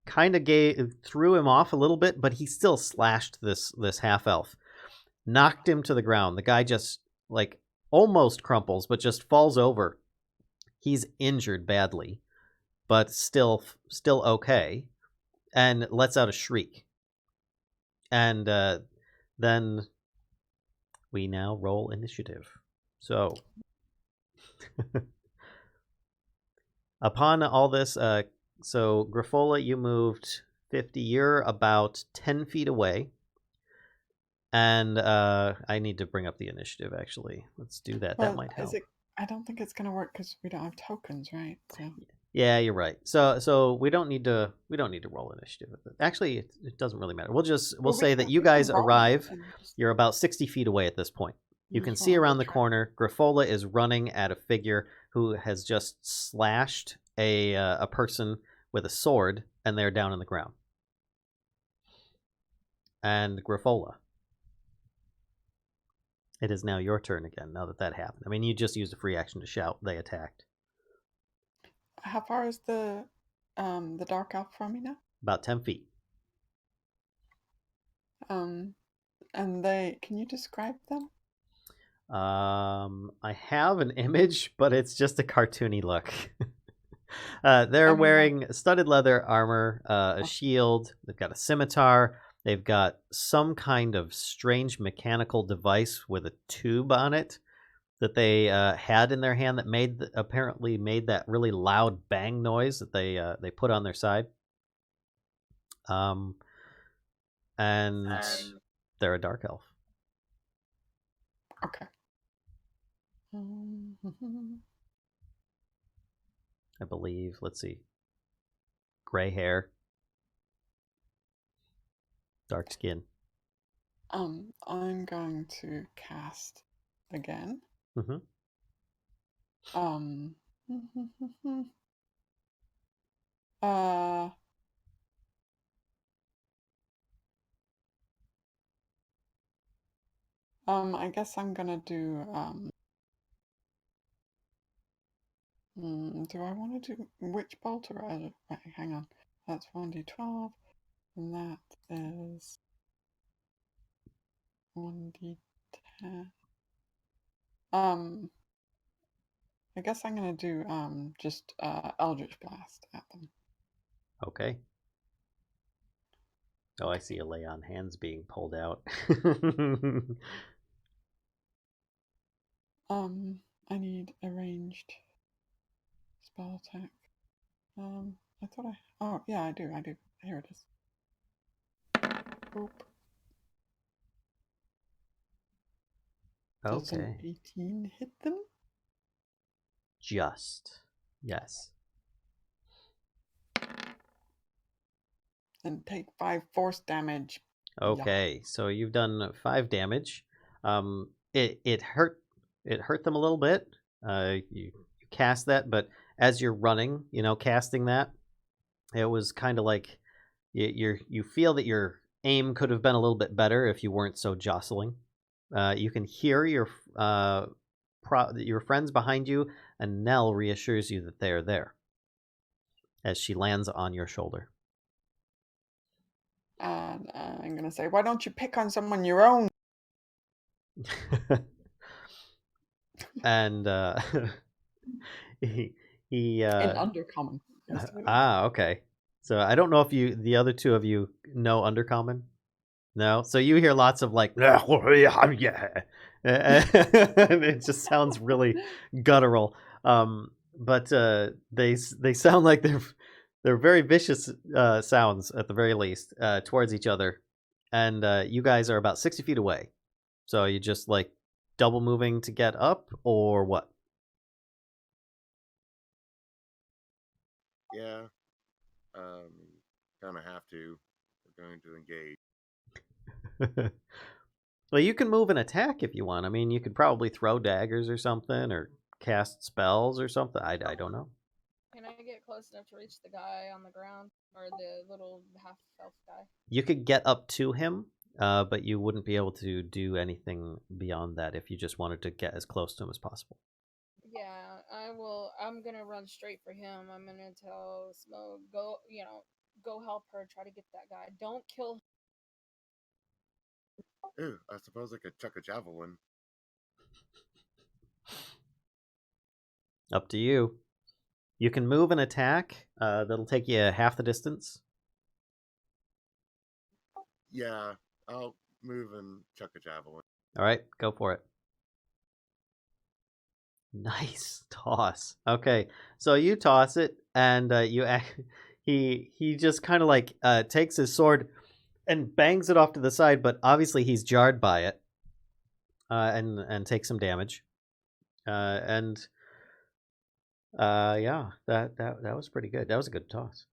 kind of threw him off a little bit, but he still slashed this half elf, knocked him to the ground. The guy just like almost crumples, but just falls over. He's injured badly, but still okay, and lets out a shriek. And then we now roll initiative. So upon all this, So Griffola, you moved 50. You're about 10 feet away. And I need to bring up the initiative, actually. Let's do that. That Well, might help. I don't think it's gonna work because we don't have tokens, right? So Yeah, you're right. So we don't need to roll initiative. Actually, it doesn't really matter. We'll Well, say that you we can guys roll arrive. and just You're about 60 feet away at this point. You can use see one of around the track. corner. Griffola is running at a figure who has just slashed a person with a sword, and they're down on the ground. And Griffola, it is now your turn again. Now that happened, I mean, you just used a free action to shout. They attacked. How far is the dark elf from me now? About 10 feet. And they, can you describe them? I have an image, but it's just a cartoony look. They're wearing studded leather armor, a shield. They've got a scimitar. They've got some kind of strange mechanical device with a tube on it that they had in their hand that apparently made that really loud bang noise that they put on their side. And they're a dark elf. Okay. I believe. Let's see. Gray hair. Dark skin. I'm going to cast again. Mm-hmm. I guess I'm gonna do do I want to do Witch Bolt or right, hang on. That's 1d12 and that is 1d10. I guess I'm gonna do just Eldritch Blast at them. Okay. Oh, I see a lay on hands being pulled out. I need a ranged spell attack. I thought oh yeah, I do. Here it is. Boop. Does an Okay. 18 hit them? Just. Yes. And take 5 force damage. Okay, so you've done 5 damage. It hurt them a little bit. You cast that, but as you're running, casting that, it was kind of like you feel that your aim could have been a little bit better if you weren't so jostling. You can hear your friends behind you, and Nell reassures you that they are there as she lands on your shoulder. And I'm gonna say, why don't you pick on someone your own? And he in Undercommon. Okay. So I don't know if the other two of you know Undercommon. No, so you hear lots of like, yeah, and it just sounds really guttural. But they sound like they're very vicious sounds at the very least towards each other, and you guys are about 60 feet away. So you just like double moving to get up, or what? Yeah, kind of have to. We're going to engage. Well, you can move and attack if you want. I mean, you could probably throw daggers or something, or cast spells or something. I don't know. Can I get close enough to reach the guy on the ground, or the little half-elf guy? You could get up to him, but you wouldn't be able to do anything beyond that if you just wanted to get as close to him as possible. Yeah, I will. I'm gonna run straight for him. I'm gonna tell Smoke, go help her. Try to get that guy. Don't kill him. Ooh, I suppose I could chuck a javelin. Up to you. You can move and attack. That'll take you half the distance. Yeah, I'll move and chuck a javelin. All right, go for it. Nice toss. Okay, so you toss it, and he just kind of like takes his sword and bangs it off to the side, but obviously he's jarred by it, and takes some damage. Yeah, that was pretty good. That was a good toss.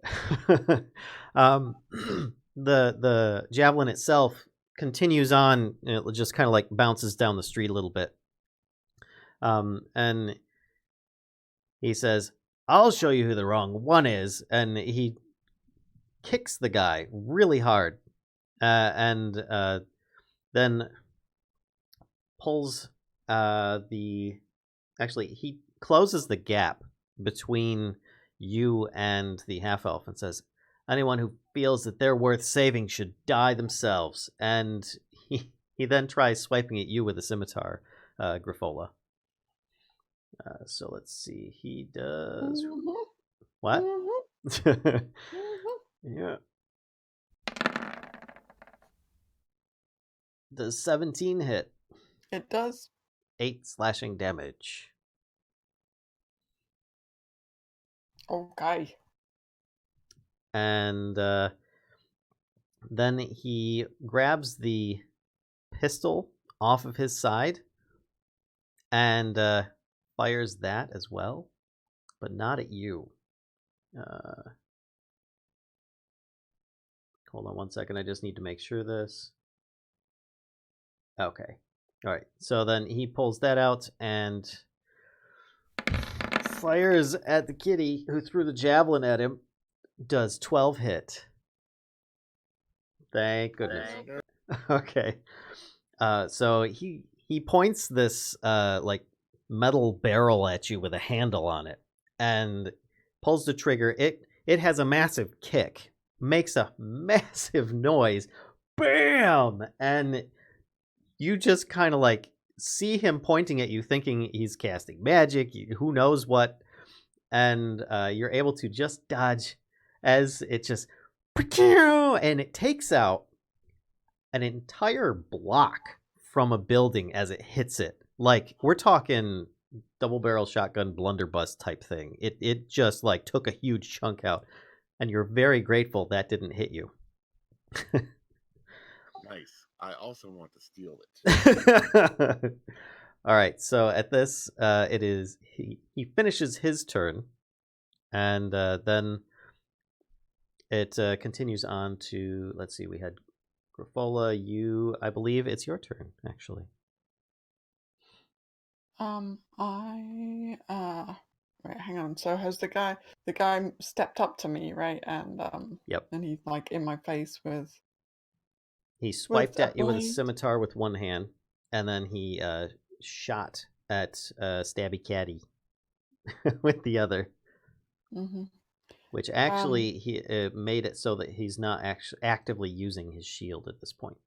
The javelin itself continues on. It just kind of like bounces down the street a little bit. And he says, "I'll show you who the wrong one is," and he kicks the guy really hard, and then pulls Actually, he closes the gap between you and the half-elf and says, "Anyone who feels that they're worth saving should die themselves." And he then tries swiping at you with a scimitar, Grifola. So let's see. He does... What? Yeah. Does 17 hit? It does. 8 slashing damage. Okay. And then he grabs the pistol off of his side and fires that as well, but not at you. Hold on one second. I just need to make sure this. Okay. All right. So then he pulls that out and fires at the kitty who threw the javelin at him. Does 12 hit? Thank goodness. Okay. So he points this like metal barrel at you with a handle on it and pulls the trigger. It has a massive kick, makes a massive noise, bam, and you just kind of like see him pointing at you, thinking he's casting magic, who knows what, and you're able to just dodge as it just, and it takes out an entire block from a building as it hits it. Like, we're talking double barrel shotgun blunderbuss type thing. It just like took a huge chunk out, and you're very grateful that didn't hit you. Nice. I also want to steal it. All right, so at this, it is he finishes his turn, and then it continues on to, let's see, we had Grifola, I believe it's your turn, actually. Wait, hang on. So has the guy stepped up to me, right? And Yep. and he's like in my face with. He swiped at you with a blade. scimitar with one hand, and then he shot at Stabby Caddy with the other. Mm-hmm. Which actually he made it so that he's not actively using his shield at this point.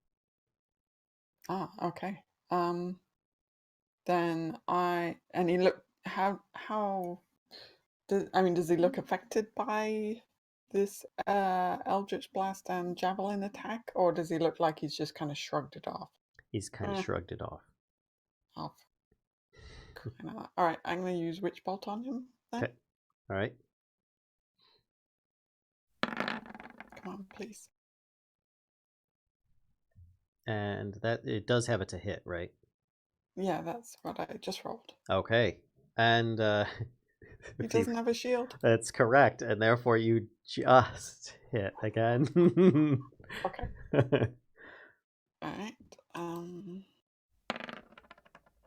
Ah, okay. Then he look how does he look affected by this Eldritch Blast and Javelin attack, or does he look like he's just kind of shrugged it off? He's kind of shrugged it off. All right, I'm going to use Witch Bolt on him then. Okay. All right. Come on, please. And that it does have it to hit, right? Yeah, that's what I just rolled. Okay. And he doesn't have a shield. That's correct, and therefore you just hit again. Okay. All right.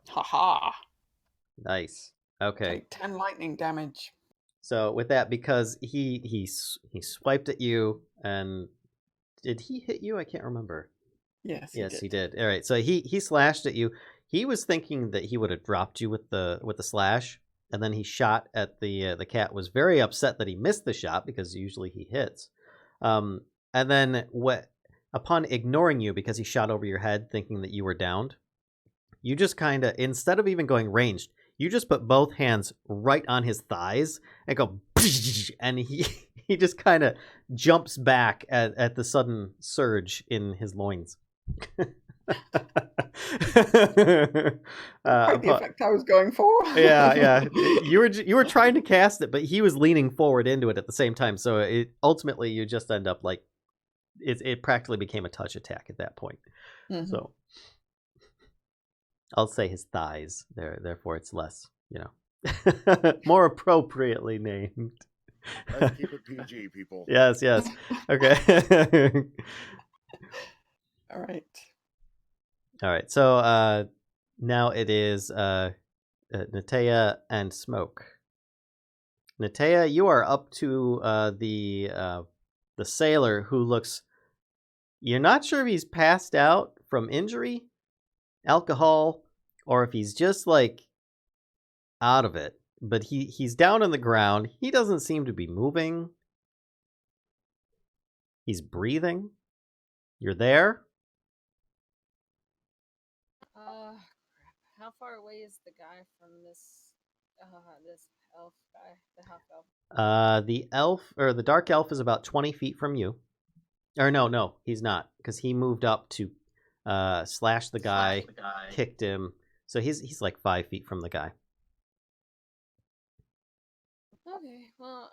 Haha. Nice. Okay. 10 lightning damage. So with that, because he swiped at you, and did he hit you? I can't remember. Yes, he did. All right, so he slashed at you. He was thinking that he would have dropped you with the slash, and then he shot at the cat. Was very upset that he missed the shot because usually he hits. And then upon ignoring you because he shot over your head, thinking that you were downed, you just kind of, instead of even going ranged, you just put both hands right on his thighs and go, and he just kind of jumps back at the sudden surge in his loins. Quite the effect I was going for. yeah. You were trying to cast it, but he was leaning forward into it at the same time. So ultimately you just end up like it practically became a touch attack at that point. Mhm. So I'll say his thighs. Therefore, it's less, more appropriately named. Let's keep it PG, people. Yes. Okay. All right. All right. So now it is Natea and Smoke. Natea, you are up to the sailor who looks. You're not sure if he's passed out from injury, alcohol, or if he's just like out of it. But he's down on the ground. He doesn't seem to be moving. He's breathing. You're there. How far away is the guy from this elf guy, the half elf? The elf or the dark elf is about 20 feet from you. Or no, he's not, because he moved up to slash the guy, kicked him. So he's like 5 feet from the guy. Okay, well,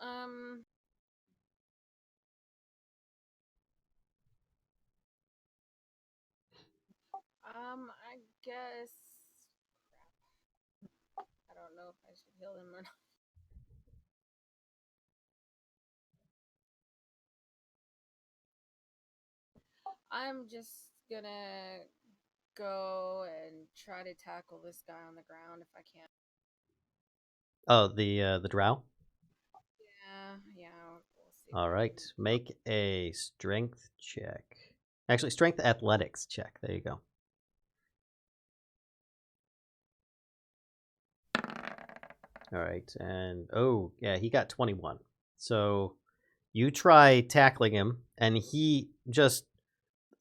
I guess. Crap. I don't know if I should heal him or not. I'm just gonna go and try to tackle this guy on the ground if I can. Oh, the drow? Yeah, we'll see. All right, make a strength check. Actually, strength athletics check. There you go. All right, and oh yeah, he got 21. So you try tackling him, and he just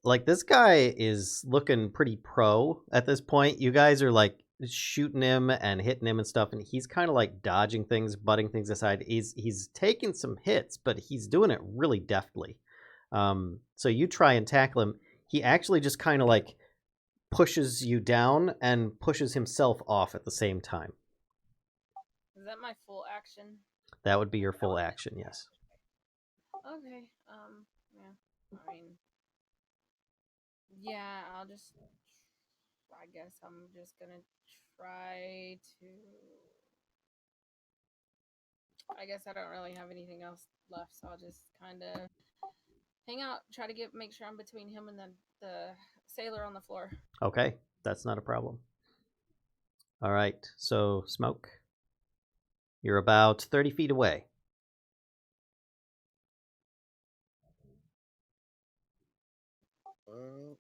like this guy is looking pretty pro at this point. You guys are like shooting him and hitting him and stuff, and he's kind of like dodging things, butting things aside. He's taking some hits, but he's doing it really deftly. So you try and tackle him. He actually just kind of like pushes you down and pushes himself off at the same time. Is that my full action? That would be your full action, yes. Okay. Yeah. I mean, yeah. I guess I'm just gonna try to. I guess I don't really have anything else left, so I'll just kind of hang out, try to make sure I'm between him and the sailor on the floor. Okay, that's not a problem. All right, so Smoke, you're about 30 feet away. Well,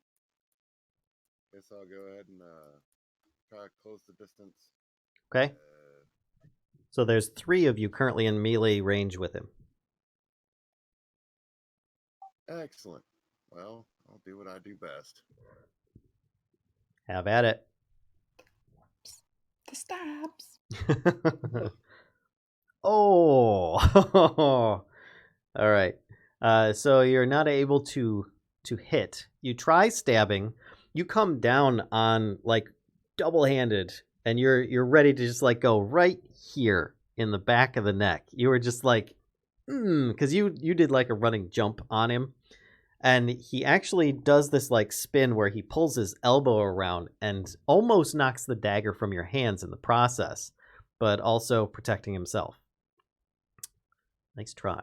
guess I'll go ahead and try to close the distance. Okay. So there's 3 of you currently in melee range with him. Excellent. Well, I'll do what I do best. Have at it. The stabs. Oh. All right. So you're not able to hit. You try stabbing. You come down on like double-handed, and you're ready to just like go right here in the back of the neck. You were just like, because you did like a running jump on him, and he actually does this like spin where he pulls his elbow around and almost knocks the dagger from your hands in the process, but also protecting himself. Nice try.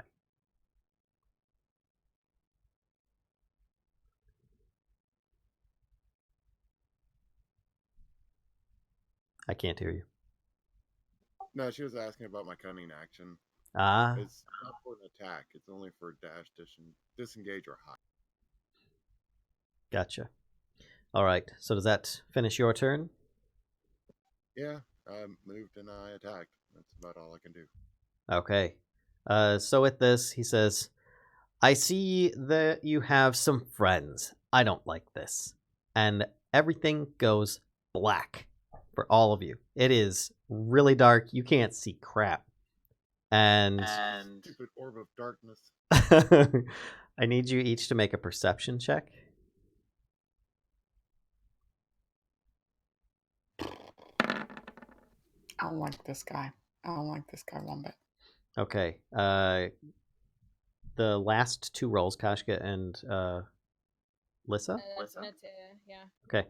I can't hear you. No, she was asking about my cunning action. Ah. It's not for an attack. It's only for dash, disengage, or hide. Gotcha. All right. So does that finish your turn? Yeah, I moved and I attacked. That's about all I can do. Okay. So with this, he says, I see that you have some friends. I don't like this. And everything goes black for all of you. It is really dark. You can't see crap. And stupid orb of darkness. I need you each to make a perception check. don't like this guy. I don't like this guy one bit. Okay. The last two rolls, Kashka and Lissa. That's it, yeah. Okay.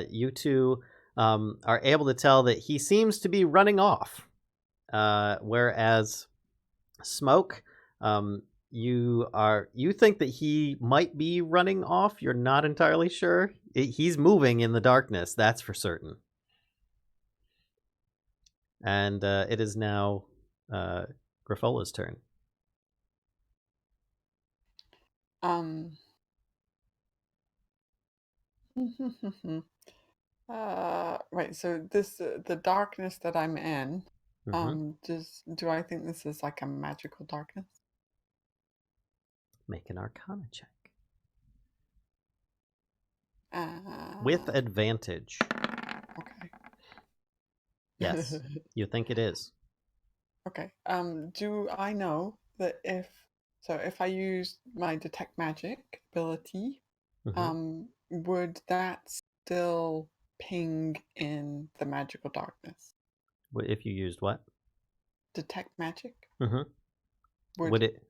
You two are able to tell that he seems to be running off, whereas Smoke, you think that he might be running off. You're not entirely sure. He's moving in the darkness, that's for certain. And it is now Grifola's turn. Right. So this the darkness that I'm in. Do I think this is like a magical darkness? Make an Arcana check with advantage. Okay. Yes, you think it is. Okay. Do I know that if I use my detect magic ability, would that still ping in the magical darkness? If you used what? Detect magic. Would it?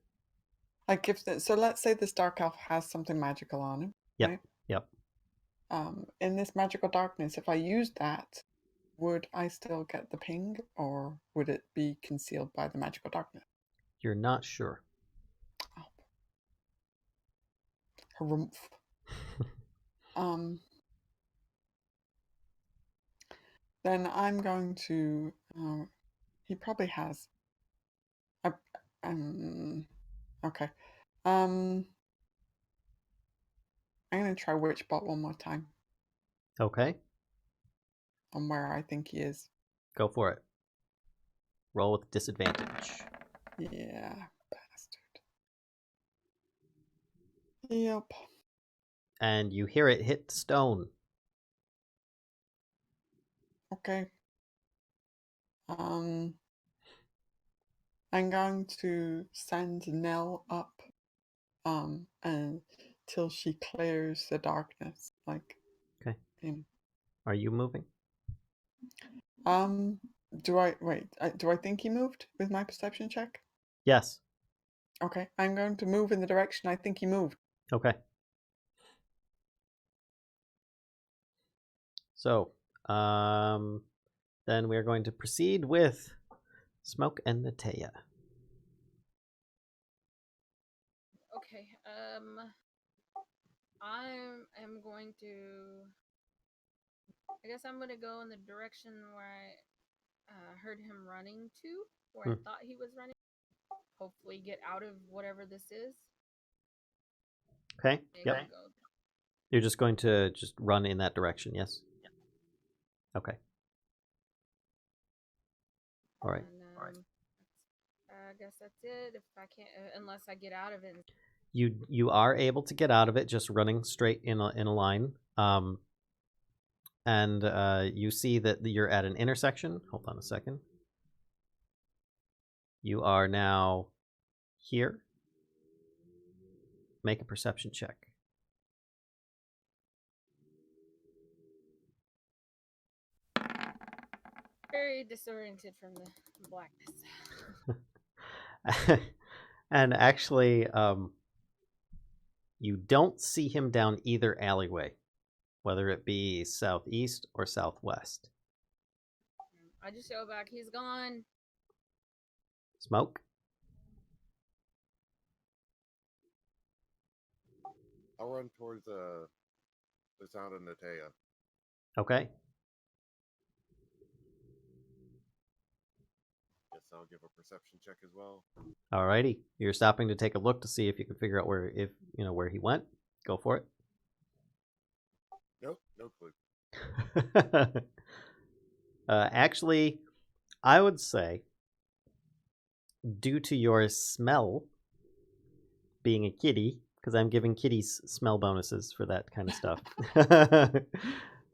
Like if so, let's say this dark elf has something magical on him. Yep. Right? Yep. In this magical darkness, if I used that, would I still get the ping, or would it be concealed by the magical darkness? You're not sure. Oh. Harumph. Then I'm going to. He probably has. Okay. I'm gonna try Witchbot one more time. Okay. On where I think he is. Go for it. Roll with disadvantage. Yeah, bastard. Yep. And you hear it hit stone. Okay. I'm going to send Nell up, until she clears the darkness. Like. Okay. You Are you moving? Do I wait? Do I think he moved with my perception check? Yes. Okay, I'm going to move in the direction I think he moved. Okay. So, then we are going to proceed with Smoke and Natea. Okay. I am going to. I guess I'm gonna go in the direction where I heard him running to, where I thought he was running. Hopefully, get out of whatever this is. Okay. Yep. You're just going to just run in that direction, yes? Yeah. Okay. All right. I guess that's it. If I can't, unless I get out of it. You are able to get out of it just running straight in a line. And you see that you're at an intersection. Hold on a second. You are now here. Make a perception check. Very disoriented from the blackness. And actually, you don't see him down either alleyway, whether it be southeast or southwest. I just go back. He's gone. Smoke? I'll run towards the sound of Natea. Okay. Guess I'll give a perception check as well. Alrighty. You're stopping to take a look to see if you can figure out where he went. Go for it. Nope, no clue. Actually, I would say, due to your smell being a kitty, because I'm giving kitties smell bonuses for that kind of stuff,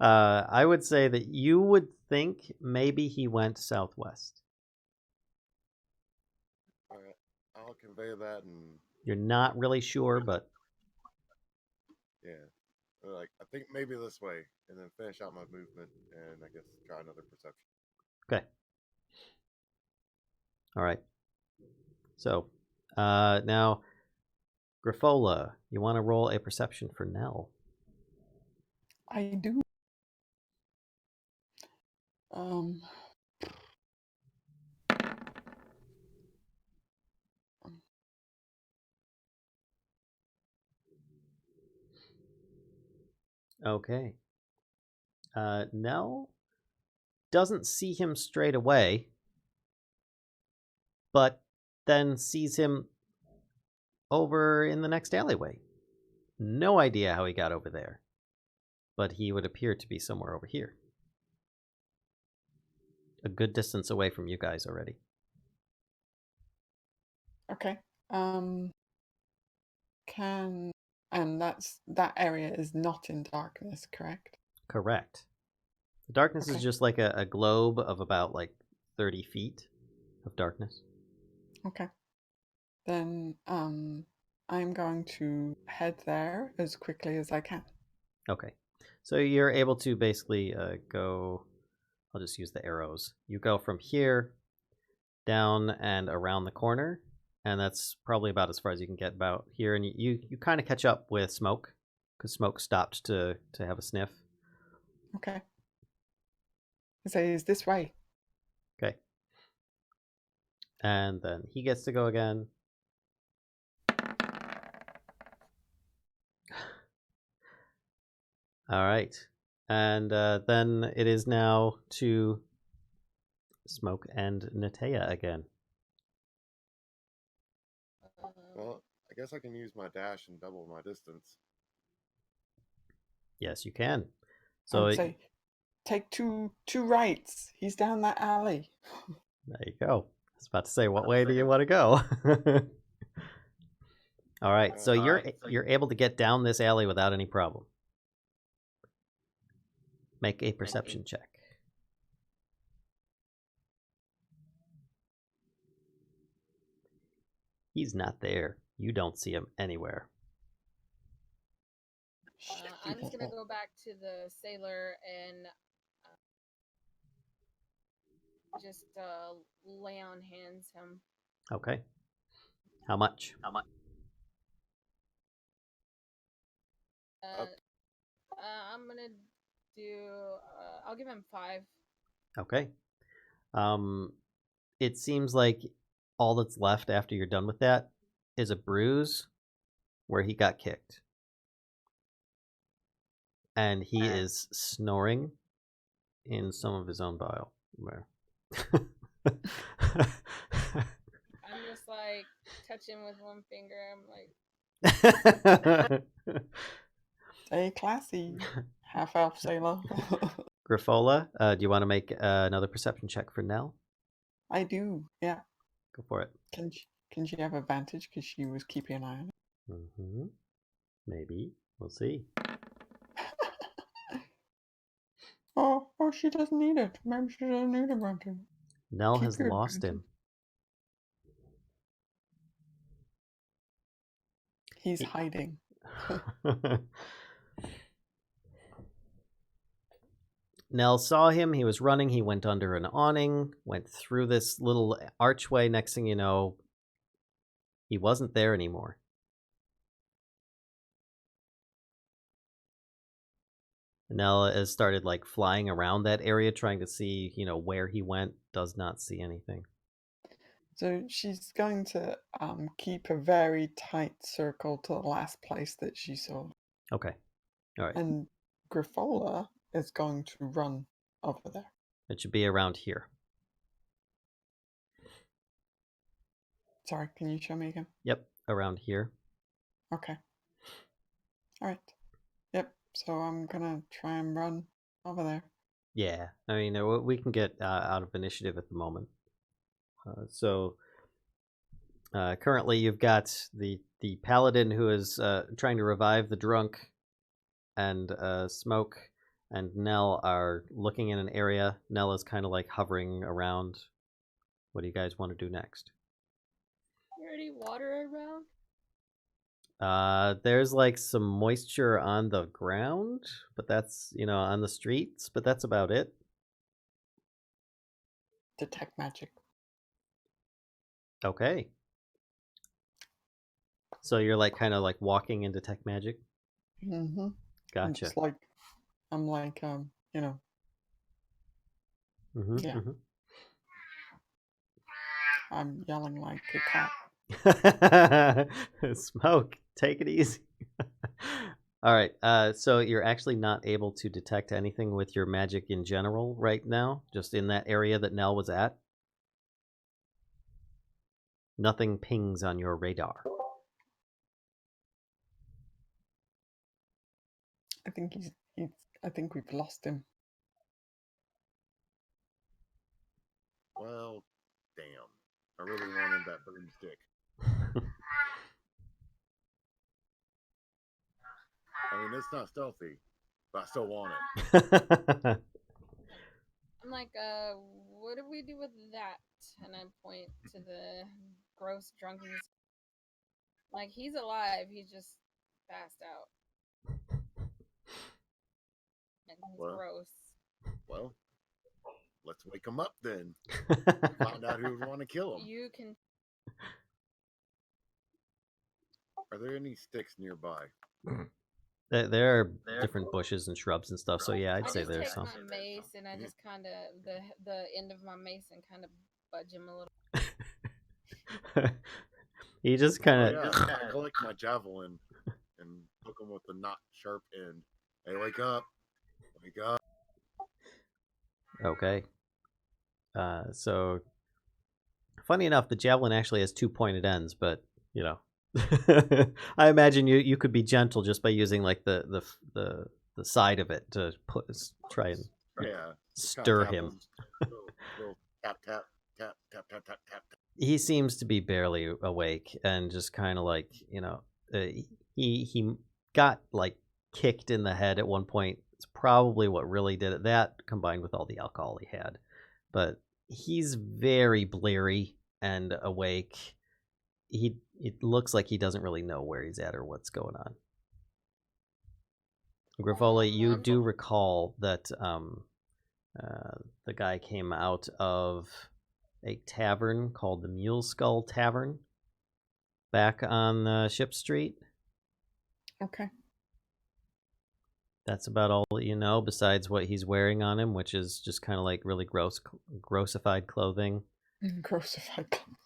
I would say that you would think maybe he went southwest. All right, I'll convey that, and you're not really sure, but yeah, like I think maybe this way, and then finish out my movement, and I guess try another perception. Okay. All right. So, now, Griffola, you want to roll a perception for Nell? I do. Okay. Nell doesn't see him straight away, but then sees him over in the next alleyway. No idea how he got over there, but he would appear to be somewhere over here. A good distance away from you guys already. Okay. That area is not in darkness, correct? Correct. The darkness is Okay. just like a globe of about like 30 feet of darkness. Okay. Then I'm going to head there as quickly as I can. Okay. So you're able to basically go, I'll just use the arrows. You go from here down and around the corner, and that's probably about as far as you can get about here. And you kind of catch up with Smoke, because Smoke stopped to have a sniff. Okay. I say, is this way? Okay. And then he gets to go again. All right. And then it is now to Smoke and Natea again. Well, I guess I can use my dash and double my distance. Yes, you can. I So would say, take two rights. He's down that alley. there you go. I was about to say, what way do you want to go? All right. So you're able to get down this alley without any problem. Make a perception check. He's not there. You don't see him anywhere. I'm just gonna go back to the sailor and just lay on hands him. Okay. How much? I'm gonna do. I'll give him 5. Okay. It seems like all that's left after you're done with that is a bruise where he got kicked. And he is snoring in some of his own bile. Where? I'm just like touching with one finger. I'm like, Stay classy, half elf sailor. Griffola, do you want to make another perception check for Nell? I do, yeah. Go for it. Can she have advantage because she was keeping an eye on it? Mm-hmm. Maybe. We'll see. Oh, she doesn't need it. Maybe she doesn't need advantage. Nell has lost him. He's hiding. Nell saw him. He was running. He went under an awning, went through this little archway. Next thing you know, he wasn't there anymore. Nell has started like flying around that area, trying to see, where he went. Does not see anything. So she's going to keep a very tight circle to the last place that she saw. Okay. All right. And Griffola is going to run over there. It should be around here. Sorry, can you show me again? Yep, around here. Okay. All right. Yep, so I'm going to try and run over there. Yeah, I mean, we can get out of initiative at the moment. So currently you've got the paladin who is trying to revive the drunk, and Smoke and Nell are looking in an area. Nell is kind of like hovering around. What do you guys want to do next? is there any water around? There's like some moisture on the ground, but that's, on the streets, but that's about it. Detect magic. Okay. So you're like kind of like walking in detect magic. Mm-hmm. I'm Gotcha. just like, I'm like, you know, yeah. I'm yelling like a cat. Smoke. Take it easy. All right. So you're actually not able to detect anything with your magic in general right now, just in that area that Nell was at. Nothing pings on your radar. I think I think we've lost him. Well, damn. I really wanted that broomstick. I mean, it's not stealthy, but I still want it. I'm like, what do we do with that? And I point to the gross drunken. Like, he's alive, he's just passed out. And he's gross. Well, let's wake him up then. Find out who would want to kill him. You can. Are there any sticks nearby? There are different bushes and shrubs and stuff, so yeah, I'd say there's some. I just take my mace and I just kind of the end of my mace and kind of budge him a little. He just kind of. I collect my javelin and hook him with the not sharp end. Hey, wake up! Wake up! Okay. So, funny enough, the javelin actually has 2 pointed ends, but you know, I imagine you could be gentle just by using like the side of it to try and stir him. Little tap tap tap tap tap tap tap. He seems to be barely awake and just kind of like, you know, he got like kicked in the head at one point. It's probably what really did it. That combined with all the alcohol he had, but he's very bleary and awake. It looks like he doesn't really know where he's at or what's going on. Grifola, you do recall that the guy came out of a tavern called the Mule Skull Tavern back on Ship Street. Okay. That's about all that you know, besides what he's wearing on him, which is just kind of like really grossified clothing. Grossified clothing.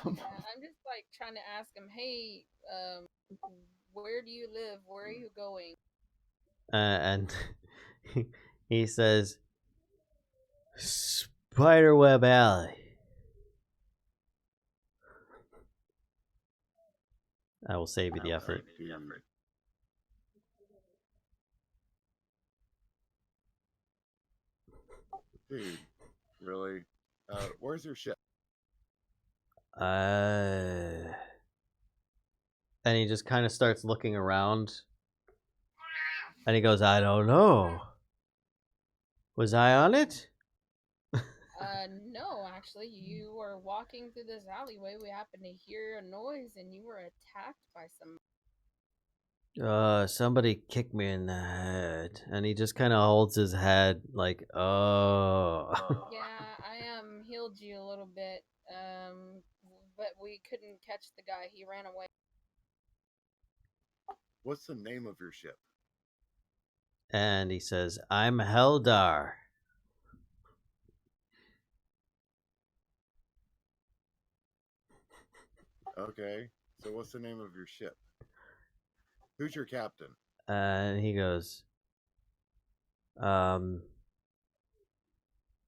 I'm just like trying to ask him, hey, where do you live? Where are you going? And he says, Spiderweb Alley. I will save you the effort. Dude, really? Where's your ship? And he just kind of starts looking around. And he goes, I don't know. Was I on it? No, actually, you were walking through this alleyway. We happened to hear a noise, and you were attacked by somebody. Somebody kicked me in the head. And he just kind of holds his head like, oh. Yeah, I healed you a little bit, but we couldn't catch the guy. He ran away. What's the name of your ship? And he says, I'm Heldar. Okay, so what's the name of your ship? Who's your captain? And he goes, I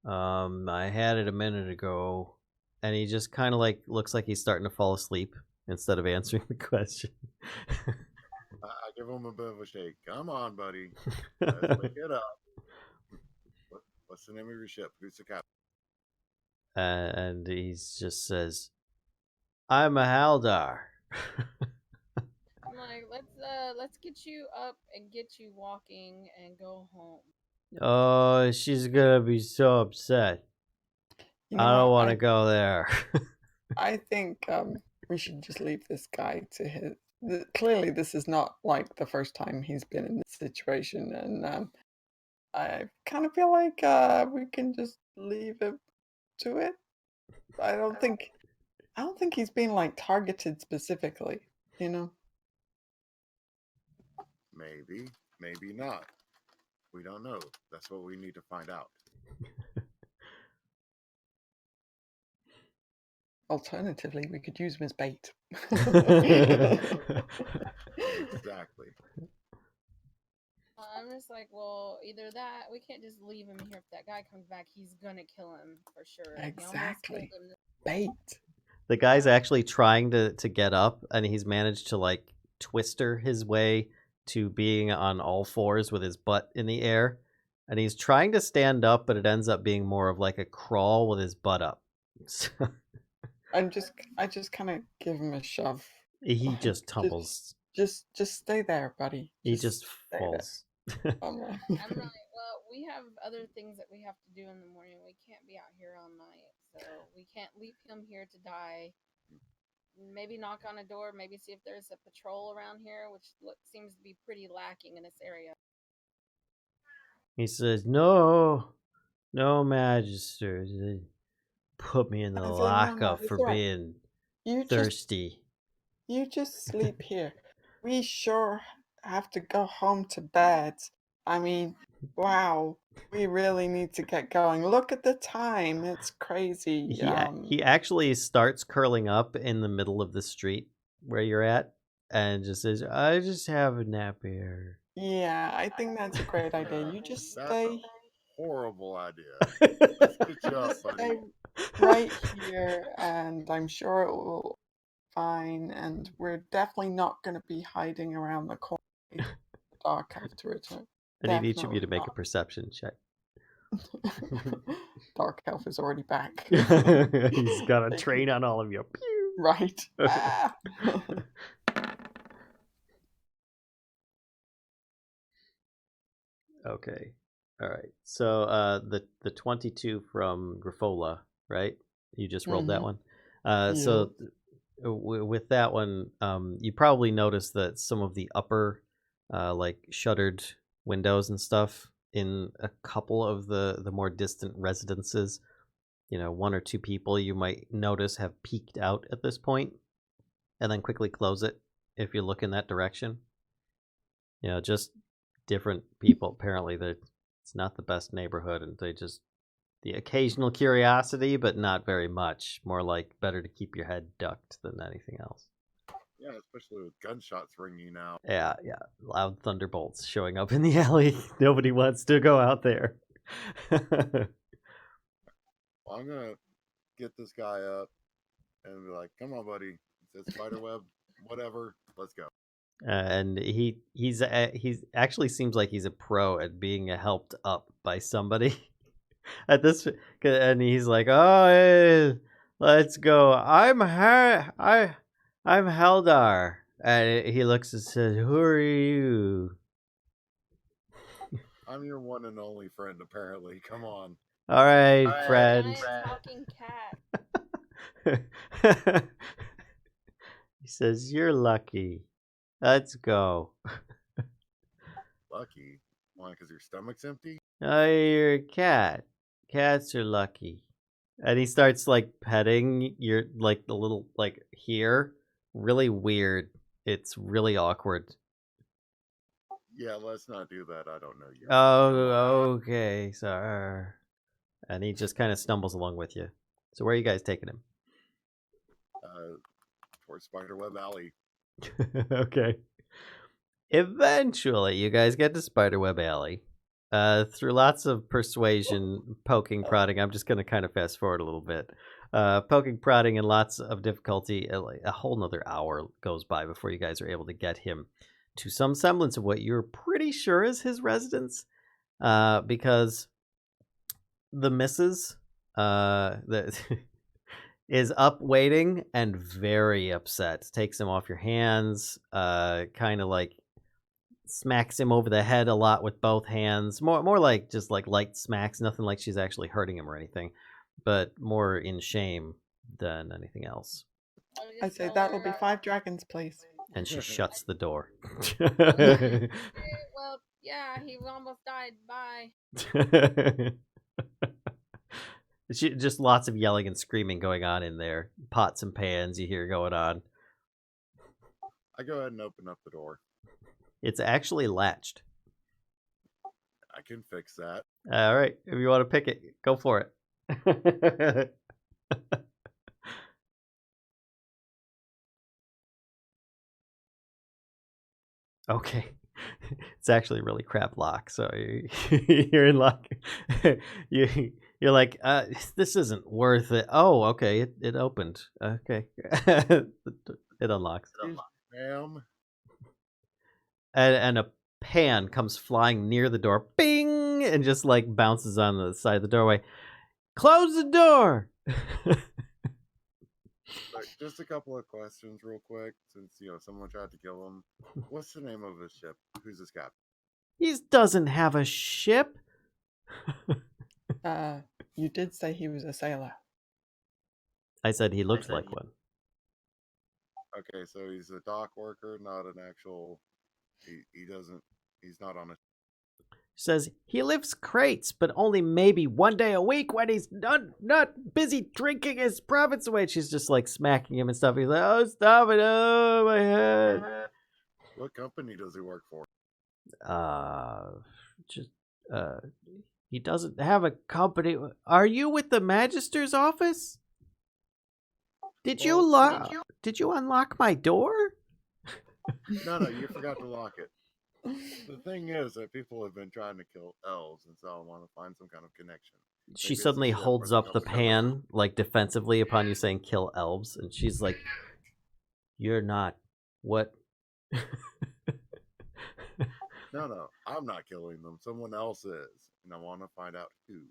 had it a minute ago. And he just kind of like looks like he's starting to fall asleep instead of answering the question. I give him a bit of a shake. Come on, buddy. Let's wake it up. What's the name of your ship? Who's the captain? And he just says, I'm a Haldar. I'm like, let's get you up and get you walking and go home. Oh, she's gonna be so upset. You know I don't want to go there. I think we should just leave this guy to his. Clearly, this is not like the first time he's been in this situation, and I kind of feel like we can just leave it to it. I don't think I don't think he's been like targeted specifically, you know? Maybe, maybe not. We don't know. That's what we need to find out. Alternatively, we could use him as bait. Exactly. I'm just like, well, either that, we can't just leave him here. If that guy comes back, he's gonna kill him for sure. He almost Exactly. killed him. Bait. The guy's actually trying to get up, and he's managed to like twister his way to being on all fours with his butt in the air. And he's trying to stand up, but it ends up being more of like a crawl with his butt up. So I just kind of give him a shove. he just tumbles. Just stay there, buddy. He just stay falls. I'm like, I'm like, well, we have other things that we have to do in the morning. We can't be out here all night, so we can't leave him here to die. Maybe knock on a door, maybe see if there's a patrol around here, which seems to be pretty lacking in this area. He says, "No, no, Magister. They put me in the I say, "No, lockup it's for all right. being you thirsty." you just sleep here. We sure have to go home to bed. I mean, wow, we really need to get going. Look at the time. It's crazy. He actually starts curling up in the middle of the street where you're at, and just says, "I just have a nap here." Yeah, I think that's a great idea. You just That's stay. a horrible idea. Let's get you up, Just buddy. stay right here, and I'm sure it will be fine. And we're definitely not going to be hiding around the corner in the dark after return. I need each of you to Definitely make a perception check. Dark Elf is already back. He's got a train on all of you. Pew! Right. Ah. Okay. All right. So the 22 from Griffola, right? You just rolled that one. So with that one, you probably noticed that some of the upper like shuttered windows and stuff in a couple of the more distant residences, one or two people you might notice have peeked out at this point and then quickly close it if you look in that direction. Just different people. Apparently it's not the best neighborhood, and they just the occasional curiosity, but not very much. More like better to keep your head ducked than anything else. Yeah, especially with gunshots ringing out. Yeah. Loud thunderbolts showing up in the alley. Nobody wants to go out there. Well, I'm gonna get this guy up and be like, "Come on, buddy. It's spiderweb, whatever. Let's go." And he's actually seems like he's a pro at being helped up by somebody. At this, and he's like, "Oh, hey, let's go. I'm Heldar." And he looks and says, "Who are you?" I'm your one and only friend, apparently. Come on. All right, Giant friend. talking cat. He says, "You're lucky. Let's go." Lucky? Why? Because your stomach's empty? Oh, you're a cat. Cats are lucky. And he starts like petting your like the little like here. Really weird. It's really awkward. Yeah, let's not do that. I don't know you. Oh, okay, sorry. And he just kind of stumbles along with you. So where are you guys taking him? Towards Spiderweb Alley. Okay. Eventually, you guys get to Spiderweb Alley. Through lots of persuasion, poking, prodding. I'm just going to kind of fast forward a little bit. Poking, prodding, and lots of difficulty. A whole nother hour goes by before you guys are able to get him to some semblance of what you're pretty sure is his residence. Because the missus is up waiting and very upset. Takes him off your hands. Kind of like smacks him over the head a lot with both hands. More like just like light smacks. Nothing like she's actually hurting him or anything, but more in shame than anything else. I say that'll be 5 dragons, please. And she shuts the door. Okay, well, yeah, he almost died. Bye. Just lots of yelling and screaming going on in there. pots and pans you hear going on. I go ahead and open up the door. It's actually latched. I can fix that. All right, if you want to pick it, go for it. Okay, it's actually really crap lock. So you're in luck. You're like, this isn't worth it. Oh, okay, it opened. Okay, it unlocks. Ma'am. And a pan comes flying near the door, bing, and just like bounces on the side of the doorway. Close the door. Look, just a couple of questions real quick, since someone tried to kill him. What's the name of his ship? Who's this captain? He doesn't have a ship. You did say he was a sailor. I said he looked like one. Okay, so he's a dock worker, not an actual. He's not on a. Says he lifts crates, but only maybe one day a week when he's not busy drinking his profits away. She's just like smacking him and stuff. He's like, oh, stop it. Oh, my head. What company does he work for? He doesn't have a company. Are you with the Magister's office? Did you unlock my door? No, you forgot to lock it. The thing is that people have been trying to kill elves, and so I want to find some kind of connection. She suddenly holds up the pan, like defensively upon you saying kill elves, and she's like, you're not. What? No, I'm not killing them. Someone else is, and I want to find out who.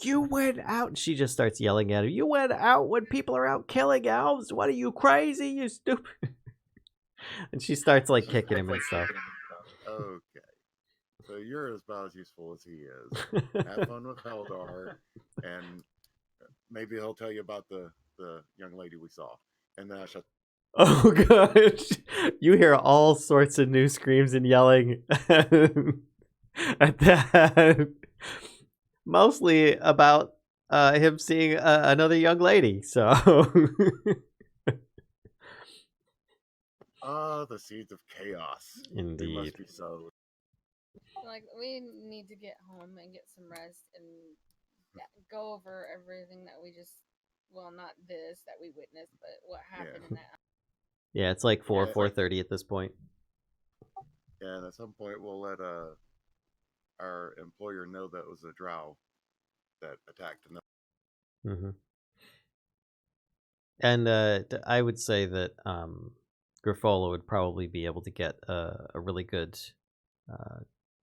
You went out. She just starts yelling at him. You went out when people are out killing elves. What are you, crazy? You stupid. And she starts like kicking him and stuff. Okay. So you're about as useful as he is. Have fun with Heldar, and maybe he'll tell you about the young lady we saw. And then I shut. Oh gosh. You hear all sorts of new screams and yelling at that. Mostly about him seeing another young lady. So the seeds of chaos. Indeed. They must be sowed. Like, we need to get home and get some rest and go over everything that we just, well, not this that we witnessed, but what happened in that. Yeah, it's like 4:30 at this point. Yeah, and at some point we'll let our employer know that it was a drow that attacked another. Mm-hmm. And I would say that Griffola would probably be able to get a really good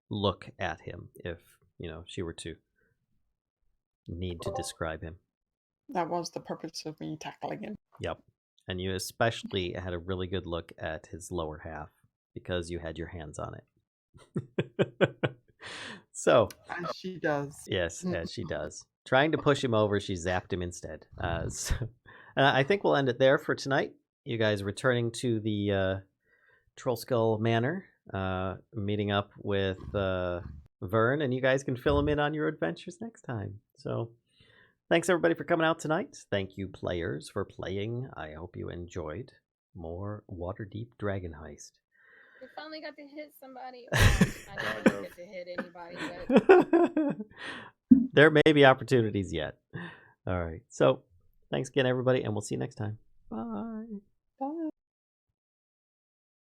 look at him if she were to need to describe him. That was the purpose of me tackling him. Yep. And you especially had a really good look at his lower half because you had your hands on it. So. As she does. Yes, as she does. Trying to push him over, she zapped him instead. I think we'll end it there for tonight. You guys returning to the Trollskull Manor, meeting up with Vern, and you guys can fill him in on your adventures next time. So, thanks everybody for coming out tonight. Thank you, players, for playing. I hope you enjoyed more Waterdeep Dragon Heist. We finally got to hit somebody. I didn't get to hit anybody, but there may be opportunities yet. All right. So, thanks again, everybody, and we'll see you next time. Bye.